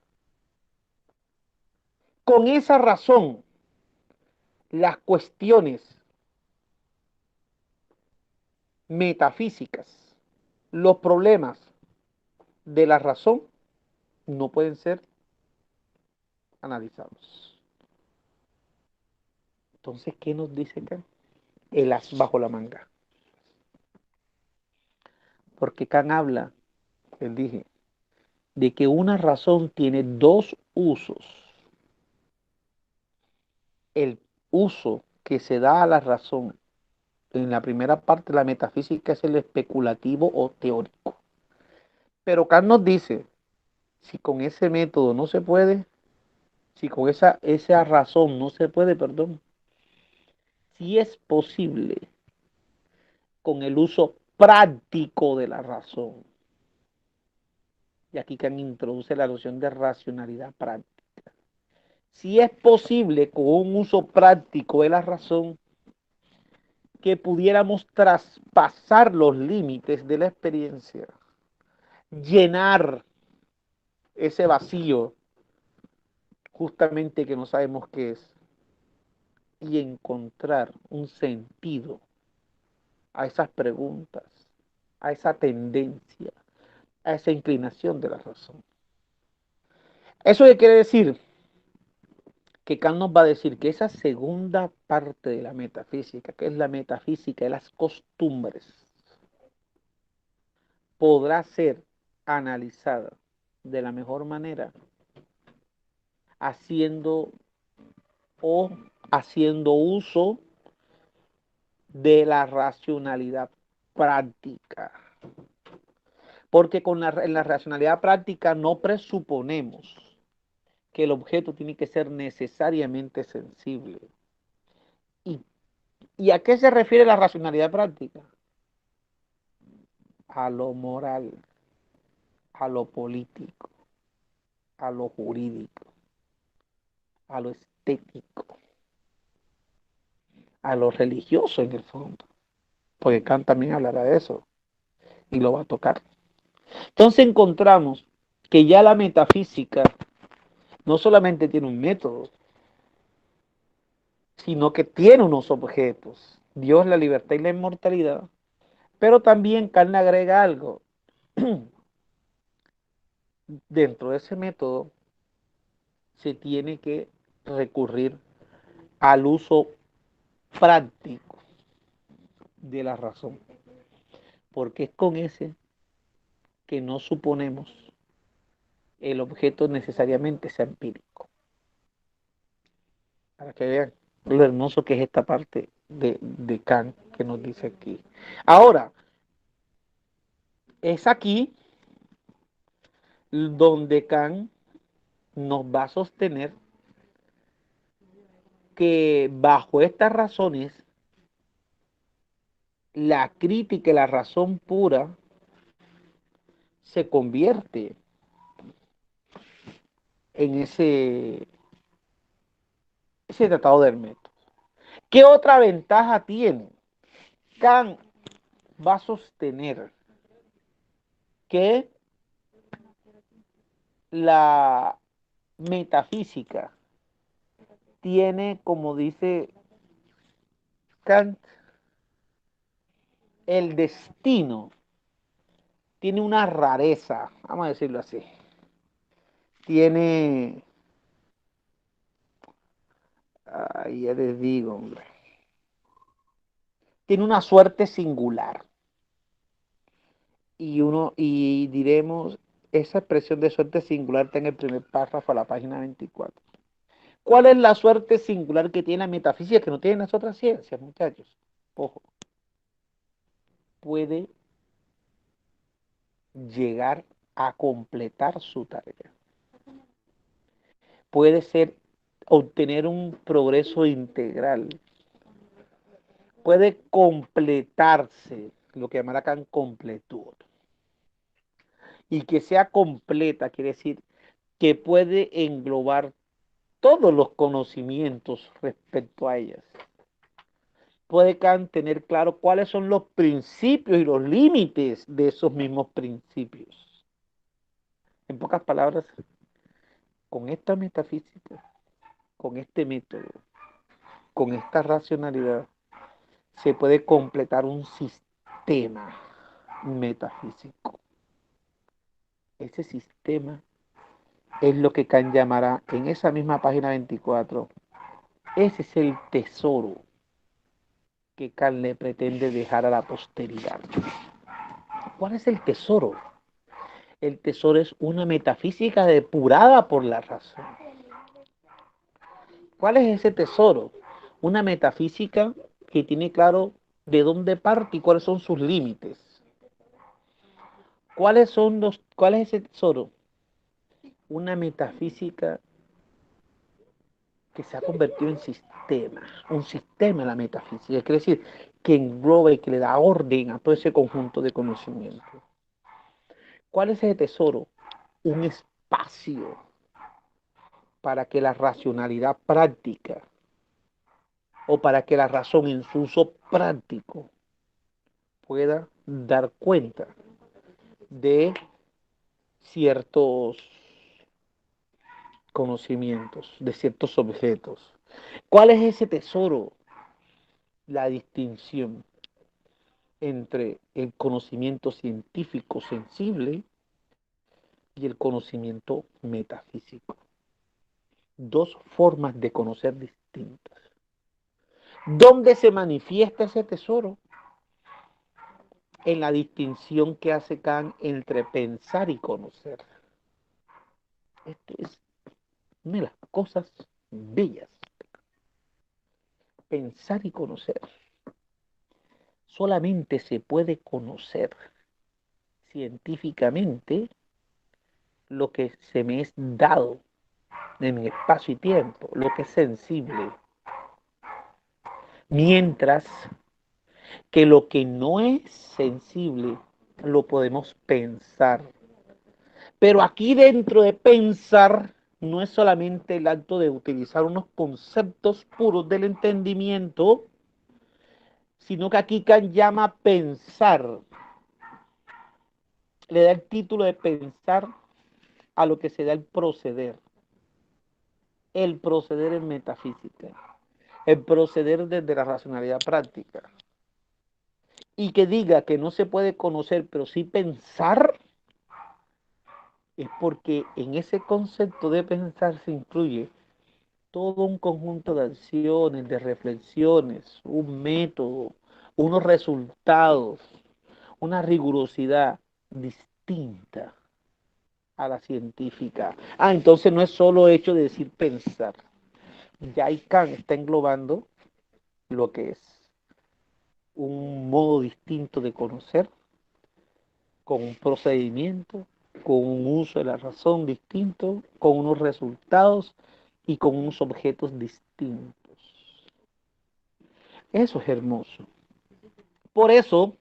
Con esa razón, las cuestiones metafísicas, los problemas de la razón no pueden ser analizados. Entonces, ¿qué nos dice acá? El as bajo la manga. Porque Kant habla, él dije, de que una razón tiene dos usos. El uso que se da a la razón en la primera parte de la metafísica es el especulativo o teórico. Pero Kant nos dice, si con ese método no se puede, si con esa razón no se puede, perdón, si es posible con el uso práctico de la razón. Y aquí Kant introduce la noción de racionalidad práctica. Si es posible con un uso práctico de la razón que pudiéramos traspasar los límites de la experiencia, llenar ese vacío justamente que no sabemos qué es y encontrar un sentido a esas preguntas, a esa tendencia, a esa inclinación de la razón. ¿Eso qué quiere decir? Que Kant nos va a decir que esa segunda parte de la metafísica, que es la metafísica de las costumbres, podrá ser analizada de la mejor manera haciendo haciendo uso de la racionalidad práctica. Porque en la racionalidad práctica no presuponemos que el objeto tiene que ser necesariamente sensible. ¿Y, ¿Y a qué se refiere la racionalidad práctica? A lo moral, a lo político, a lo jurídico, a lo estético, a lo religioso en el fondo, porque Kant también hablará de eso y lo va a tocar. Entonces encontramos que ya la metafísica no solamente tiene un método, sino que tiene unos objetos. Dios, la libertad y la inmortalidad. Pero también Kant agrega algo. Dentro de ese método se tiene que recurrir al uso práctico de la razón, porque es con ese que no suponemos el objeto necesariamente sea empírico. Para que vean lo hermoso que es esta parte de Kant que nos dice aquí. Ahora, es aquí donde Kant nos va a sostener que bajo estas razones, la crítica y la razón pura se convierte en ese tratado del método. ¿Qué otra ventaja tiene? Kant va a sostener que la metafísica tiene, como dice Kant, el destino, tiene una rareza, vamos a decirlo así, tiene, ya les digo, hombre, tiene una suerte singular. Y diremos, esa expresión de suerte singular está en el primer párrafo a la página 24. ¿Cuál es la suerte singular que tiene la metafísica que no tienen las otras ciencias, muchachos? Ojo, puede llegar a completar su tarea. Puede ser obtener un progreso integral. Puede completarse, lo que llamará acá completud. Y que sea completa, quiere decir que puede englobar todos los conocimientos respecto a ellas. Puede Kant tener claro cuáles son los principios y los límites de esos mismos principios. En pocas palabras, con esta metafísica, con este método, con esta racionalidad, se puede completar un sistema metafísico. Ese sistema es lo que Kant llamará en esa misma página 24. Ese es el tesoro que Kant le pretende dejar a la posteridad. ¿Cuál es el tesoro? El tesoro es una metafísica depurada por la razón. ¿Cuál es ese tesoro? Una metafísica que tiene claro de dónde parte y cuáles son sus límites. ¿Cuál es ese tesoro? Una metafísica que se ha convertido en sistema, un sistema de la metafísica, quiere decir que engloba y que le da orden a todo ese conjunto de conocimientos. ¿Cuál es ese tesoro? Un espacio para que la racionalidad práctica o para que la razón en su uso práctico pueda dar cuenta de ciertos conocimientos, de ciertos objetos. ¿Cuál es ese tesoro? La distinción entre el conocimiento científico sensible y el conocimiento metafísico. Dos formas de conocer distintas. ¿Dónde se manifiesta ese tesoro? En la distinción que hace Kant entre pensar y conocer. Esto es una de las cosas bellas. Pensar y conocer. Solamente se puede conocer científicamente lo que se me es dado en mi espacio y tiempo, lo que es sensible. Mientras que lo que no es sensible lo podemos pensar. Pero aquí dentro de pensar no es solamente el acto de utilizar unos conceptos puros del entendimiento, sino que aquí Kant llama pensar, le da el título de pensar a lo que se da el proceder en metafísica, el proceder desde la racionalidad práctica. Y que diga que no se puede conocer, pero sí pensar, es porque en ese concepto de pensar se incluye todo un conjunto de acciones, de reflexiones, un método, unos resultados, una rigurosidad distinta a la científica. Entonces no es solo hecho de decir pensar. Ya Kant está englobando lo que es un modo distinto de conocer, con un procedimiento, con un uso de la razón distinto, con unos resultados y con unos objetos distintos. Eso es hermoso. Por eso,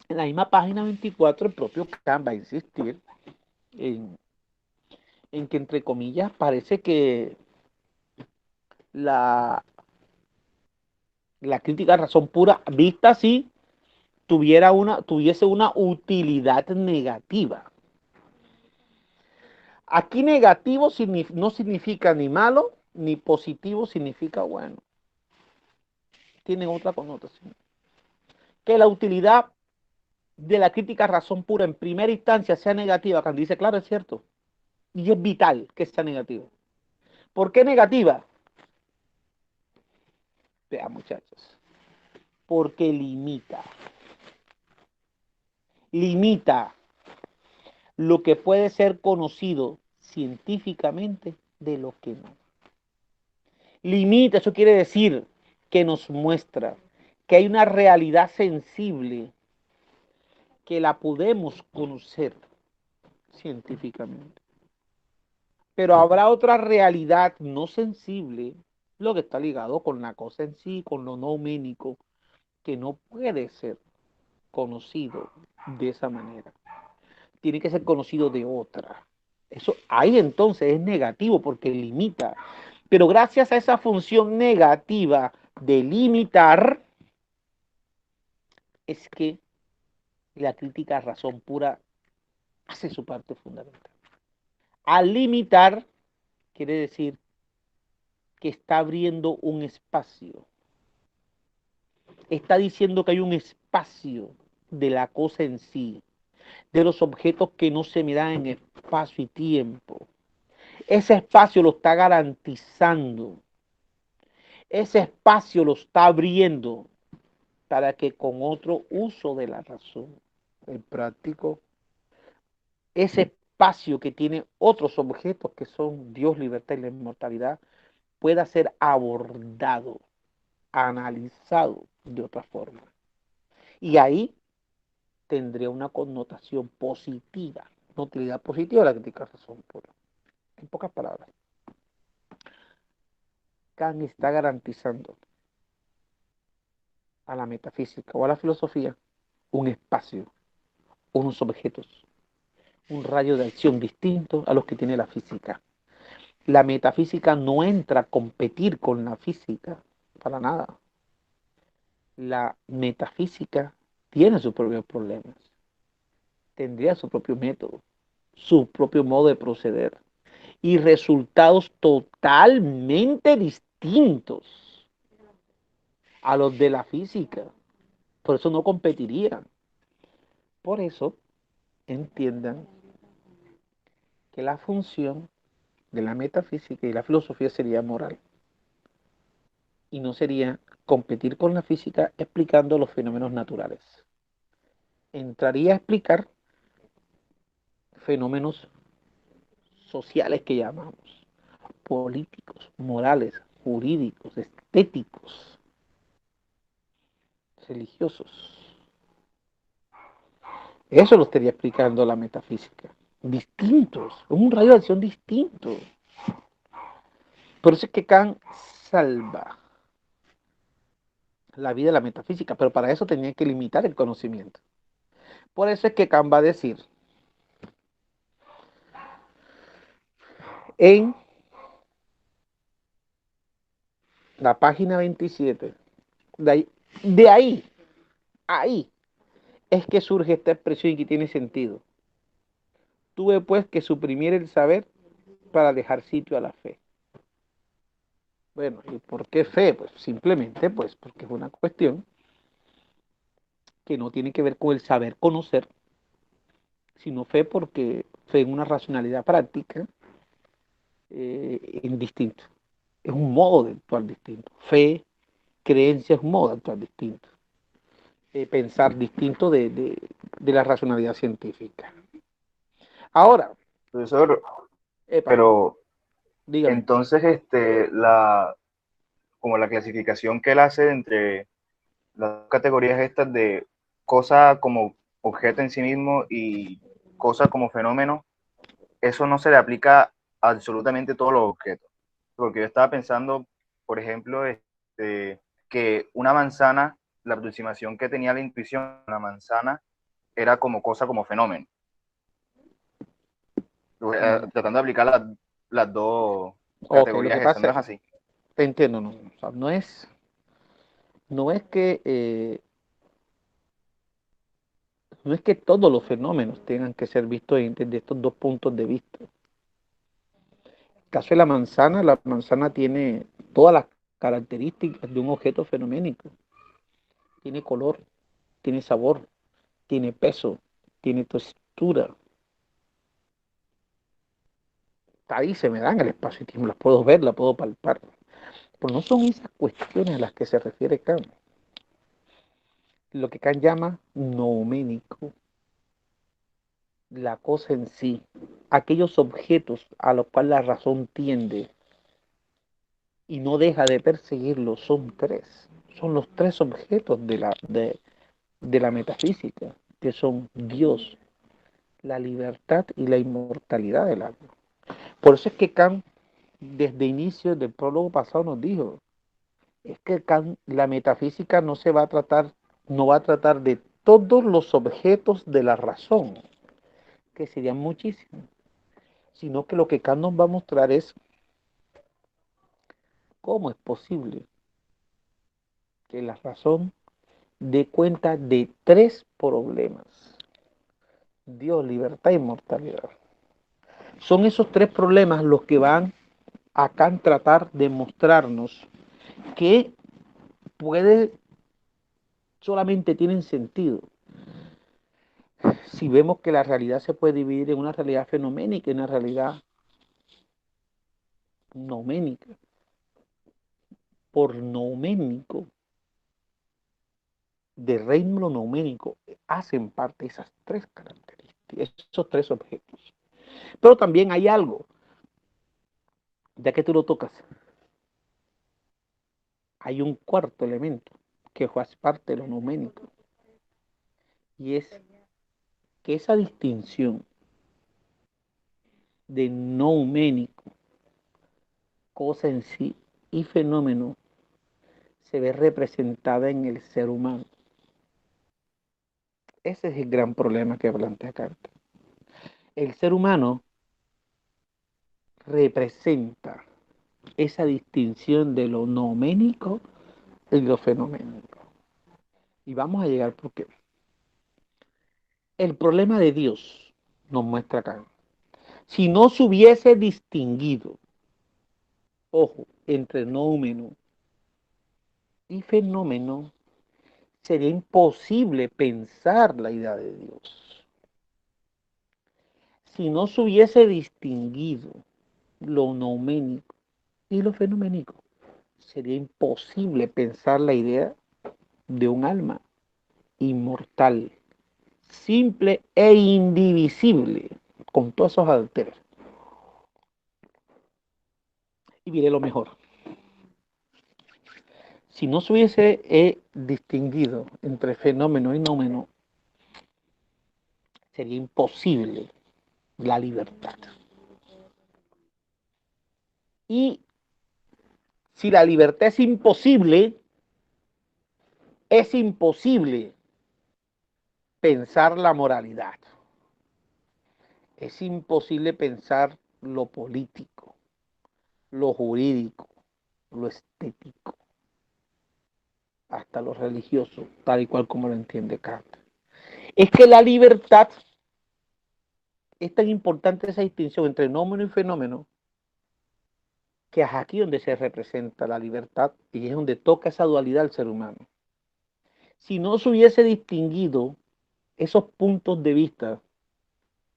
en la misma página 24, el propio Kant va a insistir en, en que, entre comillas, parece que la, la crítica a razón pura, vista así, tuviese una utilidad negativa. Aquí negativo no significa ni malo, ni positivo significa bueno. Tienen otra connotación. Que la utilidad de la crítica a razón pura en primera instancia sea negativa, cuando dice, claro, es cierto. Y es vital que sea negativa. ¿Por qué negativa? Vean, muchachos. Porque limita lo que puede ser conocido científicamente de lo que no. Limita, eso quiere decir que nos muestra que hay una realidad sensible que la podemos conocer científicamente. Pero habrá otra realidad no sensible, lo que está ligado con la cosa en sí, con lo noménico, que no puede ser conocido de esa manera. Tiene que ser conocido de otra. Eso ahí entonces es negativo porque limita. Pero gracias a esa función negativa de limitar, es que la crítica a razón pura hace su parte fundamental. Al limitar, quiere decir que está abriendo un espacio. Está diciendo que hay un espacio de la cosa en sí, de los objetos que no se miran en espacio y tiempo. Ese espacio lo está garantizando. Ese espacio lo está abriendo para que con otro uso de la razón, el práctico, ese espacio que tiene otros objetos que son Dios, libertad y la inmortalidad, pueda ser abordado, analizado de otra forma. Y ahí tendría una connotación positiva, una utilidad positiva de la crítica a razón pura. En pocas palabras, Kant está garantizando a la metafísica o a la filosofía un espacio, unos objetos, un rayo de acción distinto a los que tiene la física. La metafísica no entra a competir con la física, para nada. La metafísica tiene sus propios problemas, tendría su propio método, su propio modo de proceder y resultados totalmente distintos a los de la física. Por eso no competirían. Por eso entiendan que la función de la metafísica y la filosofía sería moral y no sería competir con la física explicando los fenómenos naturales. Entraría a explicar fenómenos sociales que llamamos, políticos, morales, jurídicos, estéticos, religiosos. Eso lo estaría explicando la metafísica. Distintos, un rayo de acción distinto. Por eso es que Kant salva la vida de la metafísica, pero para eso tenía que limitar el conocimiento. Por eso es que Kant va a decir En la página 27, de ahí es que surge esta expresión y que tiene sentido. Tuve pues que suprimir el saber para dejar sitio a la fe. Bueno, ¿y por qué fe? Pues simplemente pues porque es una cuestión que no tiene que ver con el saber conocer, sino fe porque fe en una racionalidad práctica en distinto. Es un modo de actuar distinto. Fe, creencia es un modo de actuar distinto. Pensar distinto de la racionalidad científica. Ahora, Profesor, epa, pero dígame. entonces, como la clasificación que él hace entre las categorías estas de cosa como objeto en sí mismo y cosa como fenómeno, eso no se le aplica a absolutamente todos los objetos. Porque yo estaba pensando, por ejemplo, que una manzana, la aproximación que tenía la intuición, una manzana era como cosa como fenómeno. Tratando de aplicar las dos Ok, lo categorías que esas, ¿no pasa, es así? te entiendo, no, o sea, no es que no es que todos los fenómenos tengan que ser vistos desde estos dos puntos de vista. En el caso de la manzana tiene todas las características de un objeto fenoménico. Tiene color, tiene sabor, tiene peso, tiene textura. Ahí se me dan el espacio y tiempo, las puedo ver, las puedo palpar. Pero no son esas cuestiones a las que se refiere Kant. Lo que Kant llama nouménico, la cosa en sí, aquellos objetos a los cuales la razón tiende y no deja de perseguirlos, son tres. Son los tres objetos de la metafísica, que son Dios, la libertad y la inmortalidad del alma. Por eso es que Kant, desde inicio del prólogo pasado, nos dijo, es que Kant, la metafísica no se va a tratar, no va a tratar de todos los objetos de la razón, que serían muchísimos, sino que lo que Kant nos va a mostrar es cómo es posible que la razón dé cuenta de tres problemas: Dios, libertad e inmortalidad. Son esos tres problemas los que van a Kant tratar de mostrarnos que puede, solamente tienen sentido si vemos que la realidad se puede dividir en una realidad fenoménica y una realidad noménica. Por noménico, de reino noménico, hacen parte esas tres características, esos tres objetos. Pero también hay algo, ya que tú lo tocas, hay un cuarto elemento que es parte de lo noménico, y es que esa distinción de nouménico, cosa en sí, y fenómeno, se ve representada en el ser humano. Ese es el gran problema que plantea Kant. El ser humano representa esa distinción de lo nouménico y lo fenoménico. Y vamos a llegar porque el problema de Dios nos muestra Kant. Si no se hubiese distinguido, ojo, entre noumeno y fenómeno, sería imposible pensar la idea de Dios. Si no se hubiese distinguido lo nouménico y lo fenoménico, sería imposible pensar la idea de un alma inmortal, simple e indivisible, con todos esos alteros. Y mire lo mejor. Si no se hubiese distinguido entre fenómeno y nómeno, sería imposible la libertad. Y si la libertad es imposible pensar la moralidad. Es imposible pensar lo político. lo jurídico, lo estético, hasta lo religioso, tal y cual como lo entiende Kant. Es que la libertad, es tan importante esa distinción entre nómeno y fenómeno, que es aquí donde se representa la libertad y es donde toca esa dualidad al ser humano. Si no se hubiese distinguido esos puntos de vista,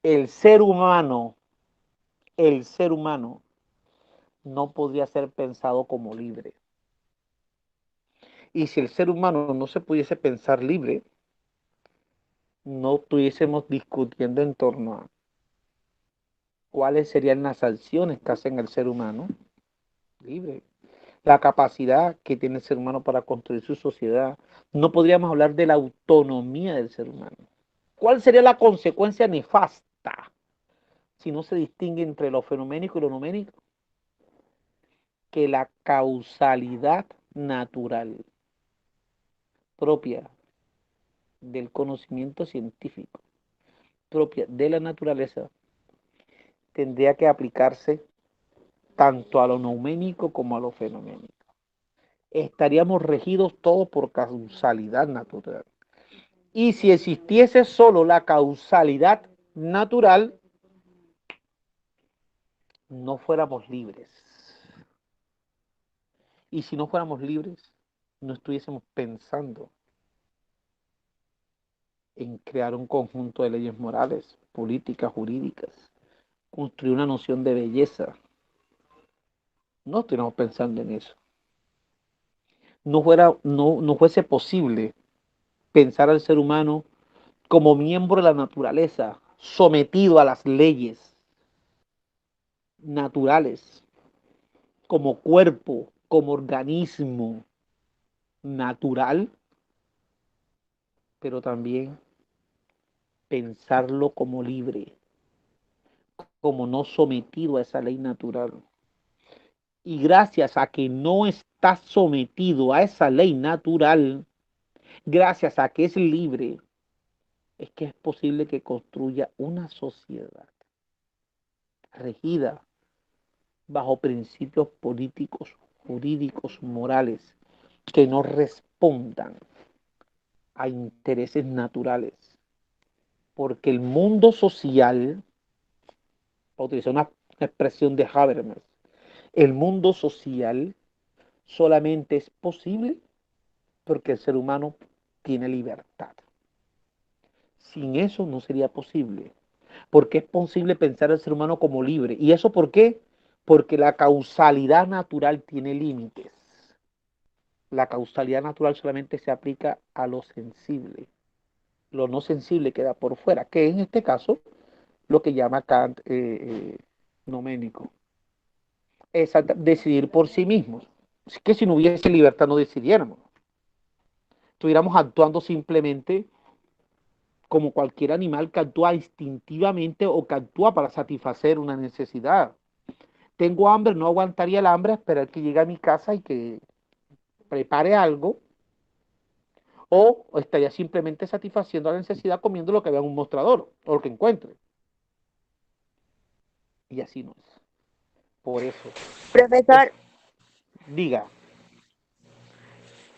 el ser humano, el ser humano no podría ser pensado como libre. Y si el ser humano no se pudiese pensar libre, no estuviésemos discutiendo en torno a cuáles serían las acciones que hacen el ser humano libre, la capacidad que tiene el ser humano para construir su sociedad. No podríamos hablar de la autonomía del ser humano. ¿Cuál sería la consecuencia nefasta si no se distingue entre lo fenoménico y lo noménico? Que la causalidad natural propia del conocimiento científico, propia de la naturaleza, tendría que aplicarse tanto a lo noménico como a lo fenoménico. Estaríamos regidos todos por causalidad natural. Y si existiese solo la causalidad natural, no fuéramos libres. Y si no fuéramos libres, no estuviésemos pensando en crear un conjunto de leyes morales, políticas, jurídicas, construir una noción de belleza. No estuviéramos pensando en eso. No fuese posible pensar al ser humano como miembro de la naturaleza, sometido a las leyes naturales, como cuerpo, como organismo natural, pero también pensarlo como libre, como no sometido a esa ley natural. Y gracias a que no está sometido a esa ley natural, gracias a que es libre, es que es posible que construya una sociedad regida bajo principios políticos, jurídicos, morales, que no respondan a intereses naturales. Porque el mundo social, para utilizar una expresión de Habermas, el mundo social solamente es posible porque el ser humano tiene libertad. Sin eso no sería posible, porque es posible pensar al ser humano como libre. ¿Y eso por qué? Porque la causalidad natural tiene límites. La causalidad natural solamente se aplica a lo sensible. Lo no sensible queda por fuera, que en este caso lo que llama Kant noménico. Es decidir por sí mismos. Es que si no hubiese libertad no decidiéramos. Estuviéramos actuando simplemente como cualquier animal que actúa instintivamente o que actúa para satisfacer una necesidad. Tengo hambre, no aguantaría el hambre, esperar que llegue a mi casa y que prepare algo, o estaría simplemente satisfaciendo la necesidad comiendo lo que vea en un mostrador o lo que encuentre. Y así no es. Por eso, es, Profesor, diga,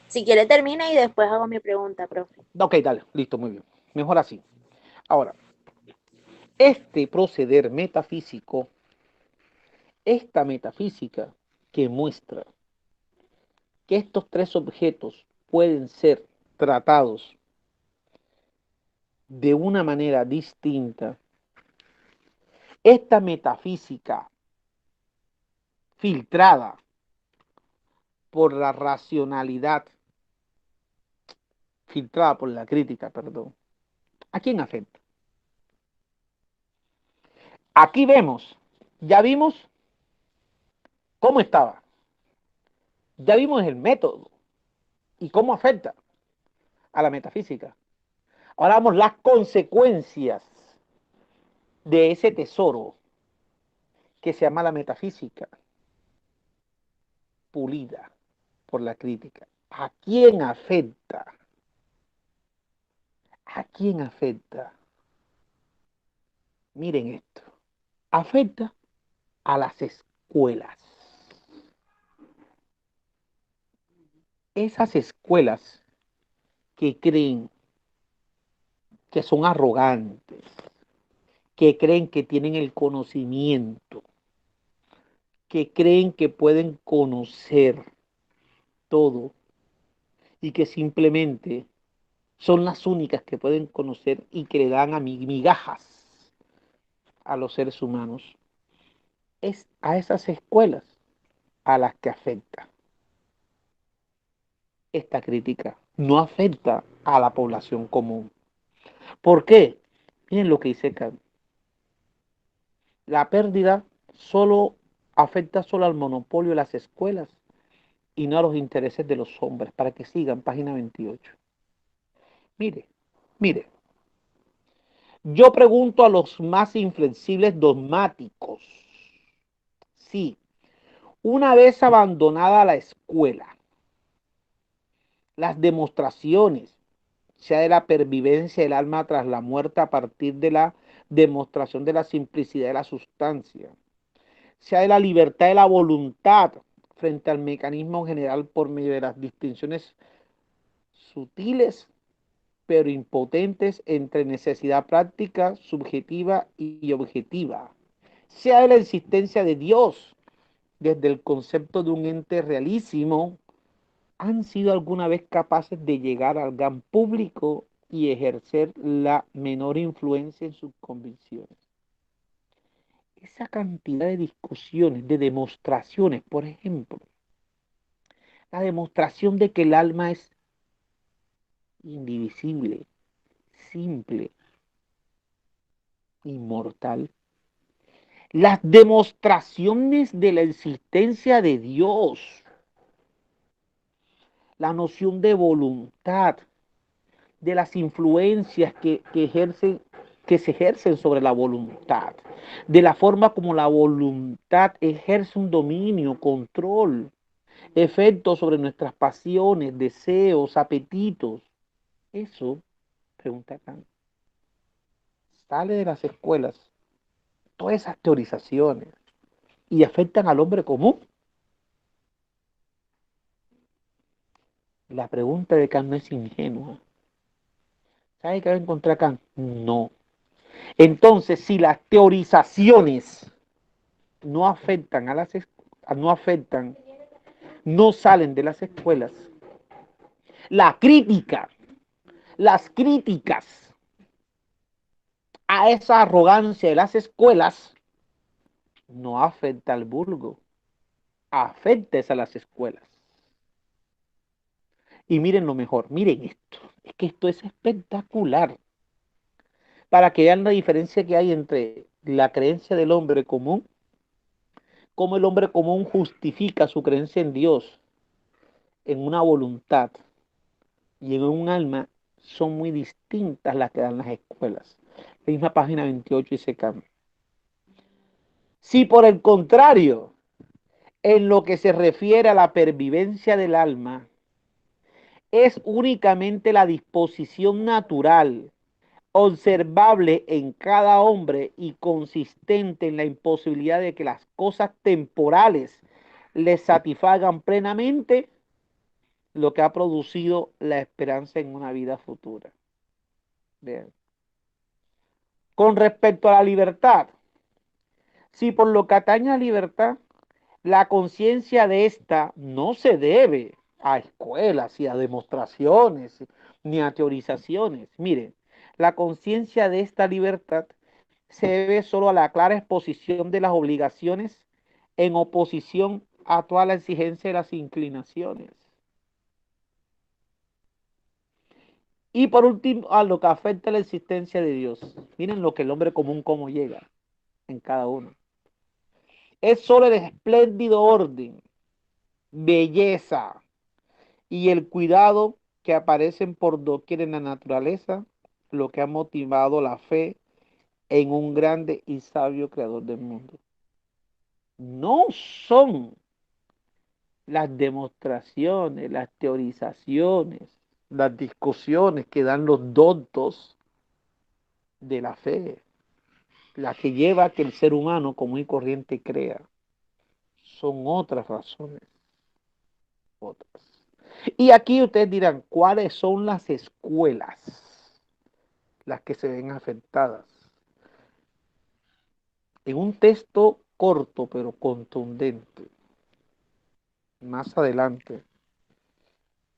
si quiere termina y después hago mi pregunta, profe. ok, dale, listo, muy bien. Mejor así. Ahora, este proceder metafísico, esta metafísica que muestra que estos tres objetos pueden ser tratados de una manera distinta, esta metafísica filtrada por la racionalidad, filtrada por la crítica, perdón, ¿a quién afecta? Aquí vemos, ya vimos cómo estaba, ya vimos el método y cómo afecta a la metafísica. Ahora vamos las consecuencias de ese tesoro que se llama la metafísica, pulida por la crítica. ¿A quién afecta? ¿A quién afecta? Miren esto. Afecta a las escuelas. Esas escuelas que creen que son arrogantes, que creen que tienen el conocimiento, que creen que pueden conocer todo y que simplemente son las únicas que pueden conocer y que le dan a migajas a los seres humanos. Es a esas escuelas a las que afecta esta crítica. No afecta a la población común. ¿Por qué? Miren lo que dice Kant. La pérdida solo afecta solo al monopolio de las escuelas y no a los intereses de los hombres. Para que sigan, página 28. Mire, mire. Yo pregunto a los más inflexibles dogmáticos. Sí, una vez abandonada la escuela, las demostraciones, sea de la pervivencia del alma tras la muerte a partir de la demostración de la simplicidad de la sustancia, sea de la libertad de la voluntad frente al mecanismo general por medio de las distinciones sutiles pero impotentes entre necesidad práctica, subjetiva y objetiva, sea de la existencia de Dios desde el concepto de un ente realísimo, han sido alguna vez capaces de llegar al gran público y ejercer la menor influencia en sus convicciones. Esa cantidad de discusiones, de demostraciones, por ejemplo, la demostración de que el alma es indivisible, simple, inmortal, las demostraciones de la existencia de Dios, la noción de voluntad, de las influencias que se ejercen sobre la voluntad, de la forma como la voluntad ejerce un dominio, control, efecto sobre nuestras pasiones, deseos, apetitos. Eso, pregunta Kant, sale de las escuelas, todas esas teorizaciones, y afectan al hombre común. La pregunta de Kant no es ingenua. ¿Sabe qué va a encontrar Kant? No. Entonces, si las teorizaciones no afectan a no afectan, no salen de las escuelas, la crítica, las críticas a esa arrogancia de las escuelas no afecta al vulgo, afecta a las escuelas. Y miren lo mejor, miren esto, es que esto es espectacular, para que vean la diferencia que hay entre la creencia del hombre común, cómo el hombre común justifica su creencia en Dios, en una voluntad y en un alma, son muy distintas las que dan las escuelas. La misma página 28 y se cambia. Si por el contrario, en lo que se refiere a la pervivencia del alma, es únicamente la disposición natural, observable en cada hombre y consistente en la imposibilidad de que las cosas temporales le satisfagan plenamente, lo que ha producido la esperanza en una vida futura. Bien. Con respecto a la libertad, si por lo que atañe a libertad, la conciencia de esta no se debe a escuelas y a demostraciones ni a teorizaciones. Miren, la conciencia de esta libertad se debe solo a la clara exposición de las obligaciones en oposición a toda la exigencia de las inclinaciones. Y por último, a lo que afecta a la existencia de Dios. Miren lo que el hombre común cómo llega en cada uno. Es solo el espléndido orden, belleza y el cuidado que aparecen por doquier en la naturaleza lo que ha motivado la fe en un grande y sabio creador del mundo. No son las demostraciones, las teorizaciones, las discusiones que dan los doctos de la fe, la que lleva a que el ser humano común y corriente crea. Son otras razones, otras. Y aquí ustedes dirán, ¿cuáles son las escuelas las que se ven afectadas? En un texto corto pero contundente, más adelante,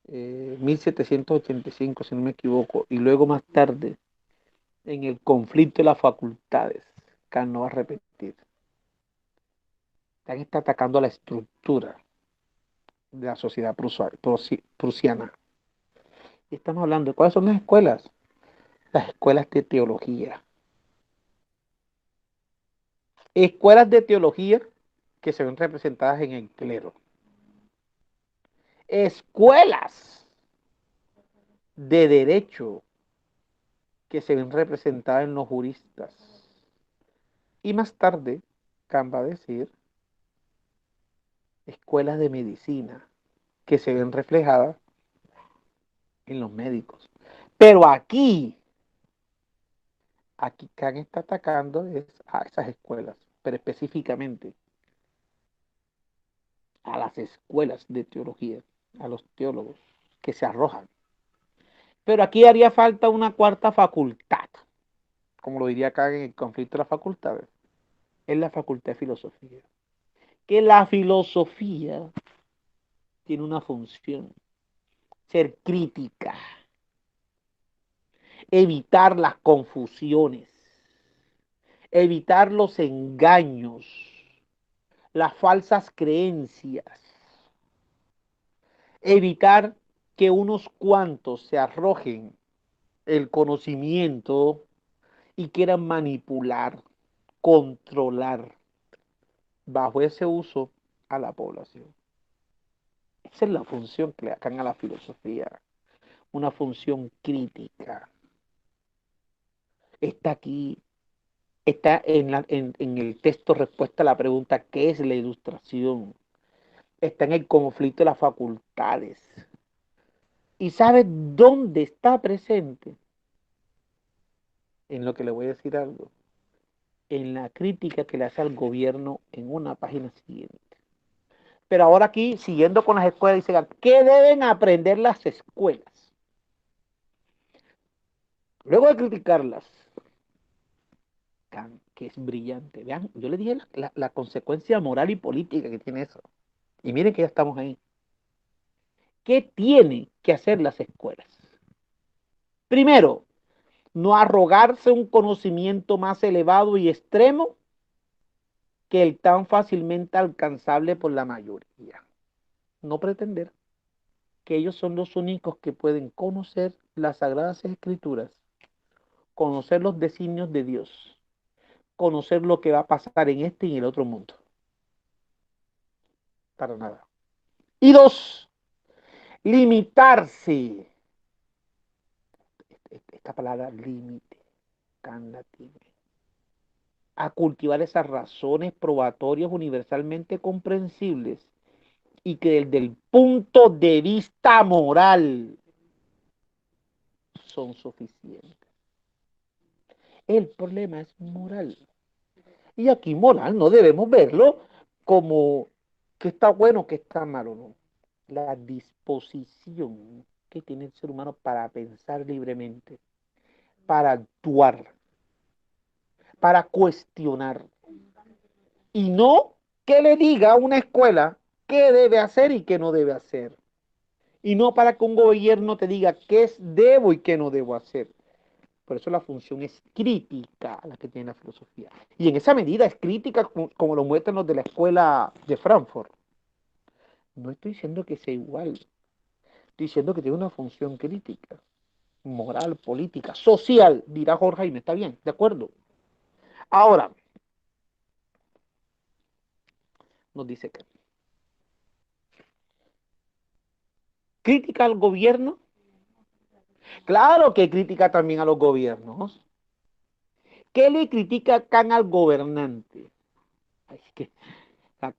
1785, si no me equivoco, y luego más tarde, en el conflicto de las facultades, Kant no va a repetir. Kant está atacando a la estructura de la sociedad prusiana. Y estamos hablando de cuáles son las escuelas. Las escuelas de teología. Escuelas de teología que se ven representadas en el clero. Escuelas de derecho que se ven representadas en los juristas. Y más tarde, Kant va a decir, escuelas de medicina que se ven reflejadas en los médicos. Pero aquí Kant está atacando es a esas escuelas, pero específicamente a las escuelas de teología, a los teólogos que se arrojan. Pero aquí haría falta una cuarta facultad, como lo diría acá en el conflicto de las facultades, es la facultad de filosofía. Que la filosofía tiene una función, ser crítica, evitar las confusiones, evitar los engaños, las falsas creencias, evitar que unos cuantos se arrojen el conocimiento y quieran manipular, controlar bajo ese uso a la población. Esa es la función que le dan a la filosofía, una función crítica. Está aquí, está en el texto respuesta a la pregunta ¿qué es la ilustración? Está en el conflicto de las facultades. ¿Y sabe dónde está presente? En lo que le voy a decir algo. En la crítica que le hace al gobierno en una página siguiente. Pero ahora aquí, siguiendo con las escuelas, dice, ¿qué deben aprender las escuelas? Luego de criticarlas, que es brillante. Vean, yo le dije la consecuencia moral y política que tiene eso. Y miren que ya estamos ahí. ¿Qué tienen que hacer las escuelas? Primero, no arrogarse un conocimiento más elevado y extremo que el tan fácilmente alcanzable por la mayoría. No pretender que ellos son los únicos que pueden conocer las sagradas escrituras, conocer los designios de Dios, conocer lo que va a pasar en este y en el otro mundo. Para nada. Y dos, limitarse. Esta palabra límite, Kant tiene, a cultivar esas razones probatorias universalmente comprensibles y que desde el punto de vista moral son suficientes. El problema es moral. Y aquí moral no debemos verlo como que está bueno, que está malo, no. La disposición que tiene el ser humano para pensar libremente, para actuar, para cuestionar. Y no que le diga a una escuela qué debe hacer y qué no debe hacer. Y no para que un gobierno te diga qué debo y qué no debo hacer. Por eso la función es crítica la que tiene la filosofía. Y en esa medida es crítica como lo muestran los de la escuela de Frankfurt. No estoy diciendo que sea igual. Estoy diciendo que tiene una función crítica, moral, política, social, dirá Jorge Jaime. Está bien, de acuerdo. Ahora, nos dice que crítica al gobierno. Claro que critica también a los gobiernos. ¿Qué le critica Kant al gobernante? Es que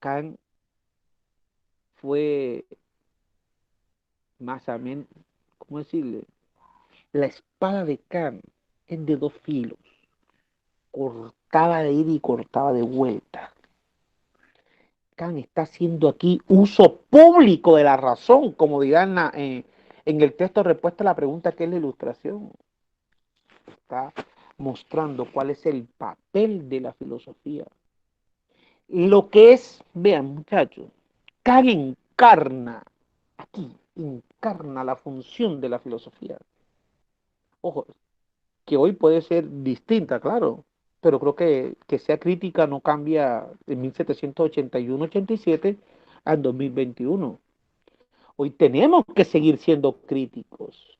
Kant fue más o menos, ¿cómo decirle? La espada de Kant es de dos filos. Cortaba de ida y cortaba de vuelta. Kant está haciendo aquí uso público de la razón, como dirán en el texto respuesta a la pregunta que es la ilustración. Está mostrando cuál es el papel de la filosofía. Lo que es, vean muchachos, Kant encarna aquí, encarna la función de la filosofía. Ojo, que hoy puede ser distinta, claro, pero creo que sea crítica no cambia de 1781-87 al 2021. Hoy tenemos que seguir siendo críticos.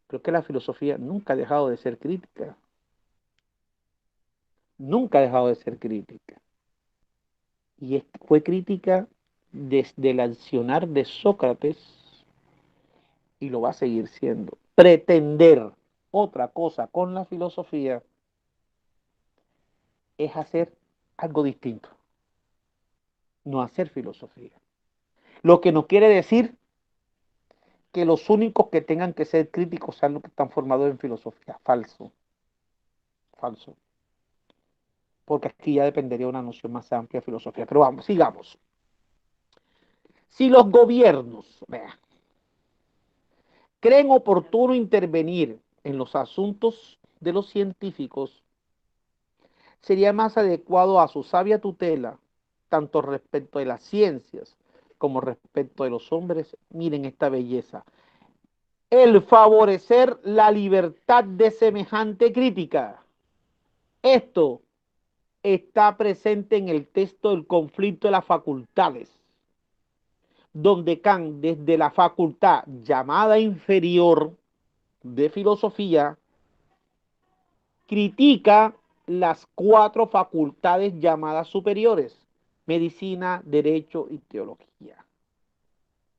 Creo que la filosofía nunca ha dejado de ser crítica. Nunca ha dejado de ser crítica. Y fue crítica desde el accionar de Sócrates y lo va a seguir siendo. Pretender otra cosa con la filosofía es hacer algo distinto, no hacer filosofía. Lo que no quiere decir que los únicos que tengan que ser críticos sean los que están formados en filosofía. Falso, falso. Porque aquí ya dependería de una noción más amplia de filosofía. Pero vamos, sigamos. Si los gobiernos, vea, creen oportuno intervenir en los asuntos de los científicos, sería más adecuado a su sabia tutela, tanto respecto de las ciencias como respecto de los hombres. Miren esta belleza. El favorecer la libertad de semejante crítica. Esto está presente en el texto del conflicto de las facultades, donde Kant, desde la facultad llamada inferior de filosofía, critica las cuatro facultades llamadas superiores: medicina, derecho y teología.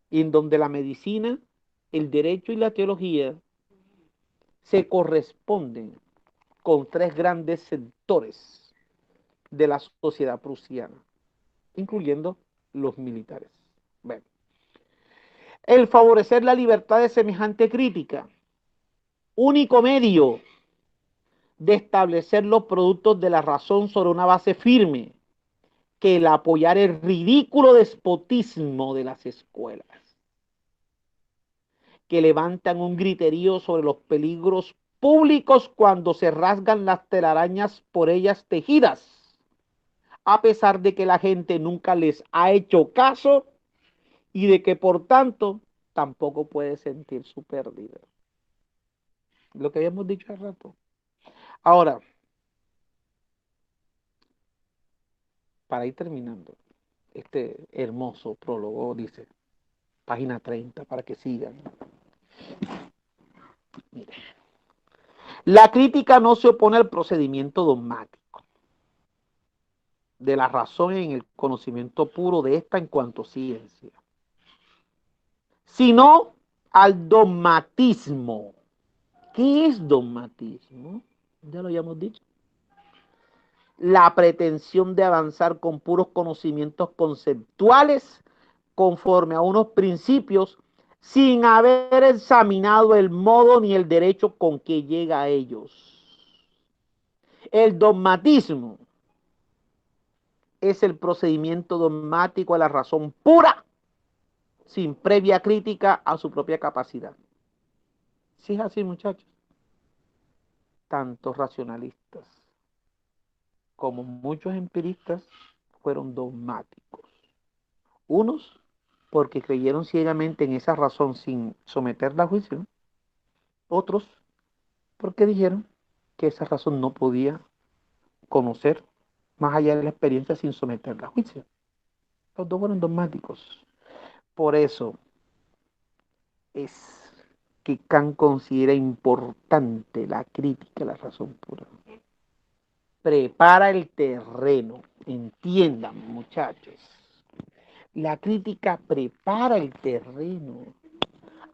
Y en donde la medicina, el derecho y la teología se corresponden con tres grandes sectores de la sociedad prusiana, incluyendo los militares. Bueno, el favorecer la libertad de semejante crítica, único medio de establecer los productos de la razón sobre una base firme, que el apoyar el ridículo despotismo de las escuelas, que levantan un griterío sobre los peligros públicos cuando se rasgan las telarañas por ellas tejidas, a pesar de que la gente nunca les ha hecho caso y de que por tanto tampoco puede sentir su pérdida. Lo que habíamos dicho hace rato. Ahora, para ir terminando, este hermoso prólogo dice, página 30, para que sigan. Mire, la crítica no se opone al procedimiento dogmático de la razón en el conocimiento puro de esta en cuanto ciencia, sino al dogmatismo. ¿Qué es dogmatismo? Ya lo habíamos dicho. La pretensión de avanzar con puros conocimientos conceptuales conforme a unos principios sin haber examinado el modo ni el derecho con que llega a ellos. El dogmatismo es el procedimiento dogmático a la razón pura, sin previa crítica a su propia capacidad. Si es así, muchachos, tantos racionalistas como muchos empiristas fueron dogmáticos. Unos porque creyeron ciegamente en esa razón sin someterla a juicio. Otros porque dijeron que esa razón no podía conocer más allá de la experiencia sin someterla a juicio. Los dos fueron dogmáticos. Por eso es que Kant considera importante la crítica a la razón pura. Prepara el terreno, entiendan muchachos. La crítica prepara el terreno,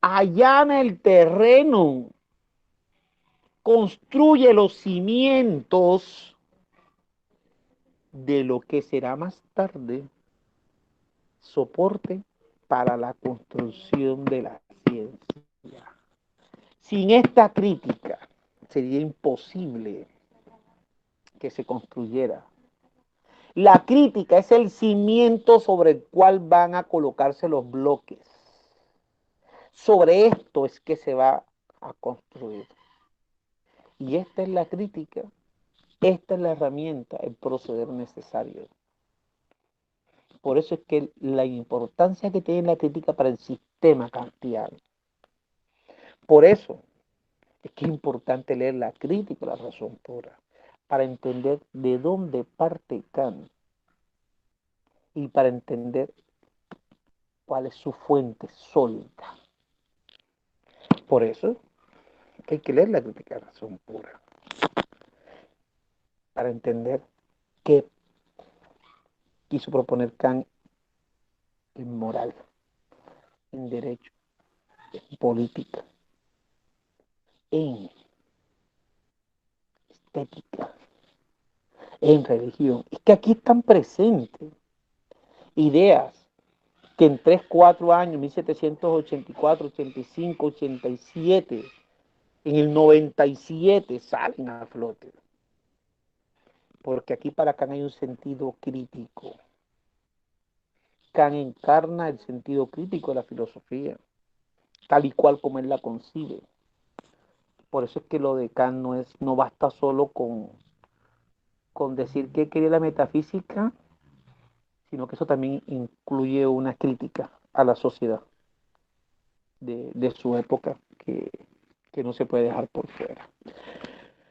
allana el terreno, construye los cimientos de lo que será más tarde soporte para la construcción de la ciencia. Sin esta crítica sería imposible que se construyera La crítica es el cimiento sobre el cual van a colocarse los bloques. Sobre esto es que se va a construir. Y esta es la crítica, esta es la herramienta, el proceder necesario. Por eso es que la importancia que tiene la crítica para el sistema kantiano. Por eso es que es importante leer la crítica a la razón pura, para entender de dónde parte Kant y para entender cuál es su fuente sólida. Por eso hay que leer la crítica a la razón pura, para entender qué quiso proponer Kant en moral, en derecho, en política, en estética, en religión. Es que aquí están presentes ideas que en 3, 4 años, 1784, 85, 87, en el 97 salen a flote. Porque aquí para Kant hay un sentido crítico. Kant encarna el sentido crítico de la filosofía, tal y cual como él la concibe. Por eso es que lo de Kant no basta solo con decir que quería la metafísica, sino que eso también incluye una crítica a la sociedad de su época que no se puede dejar por fuera.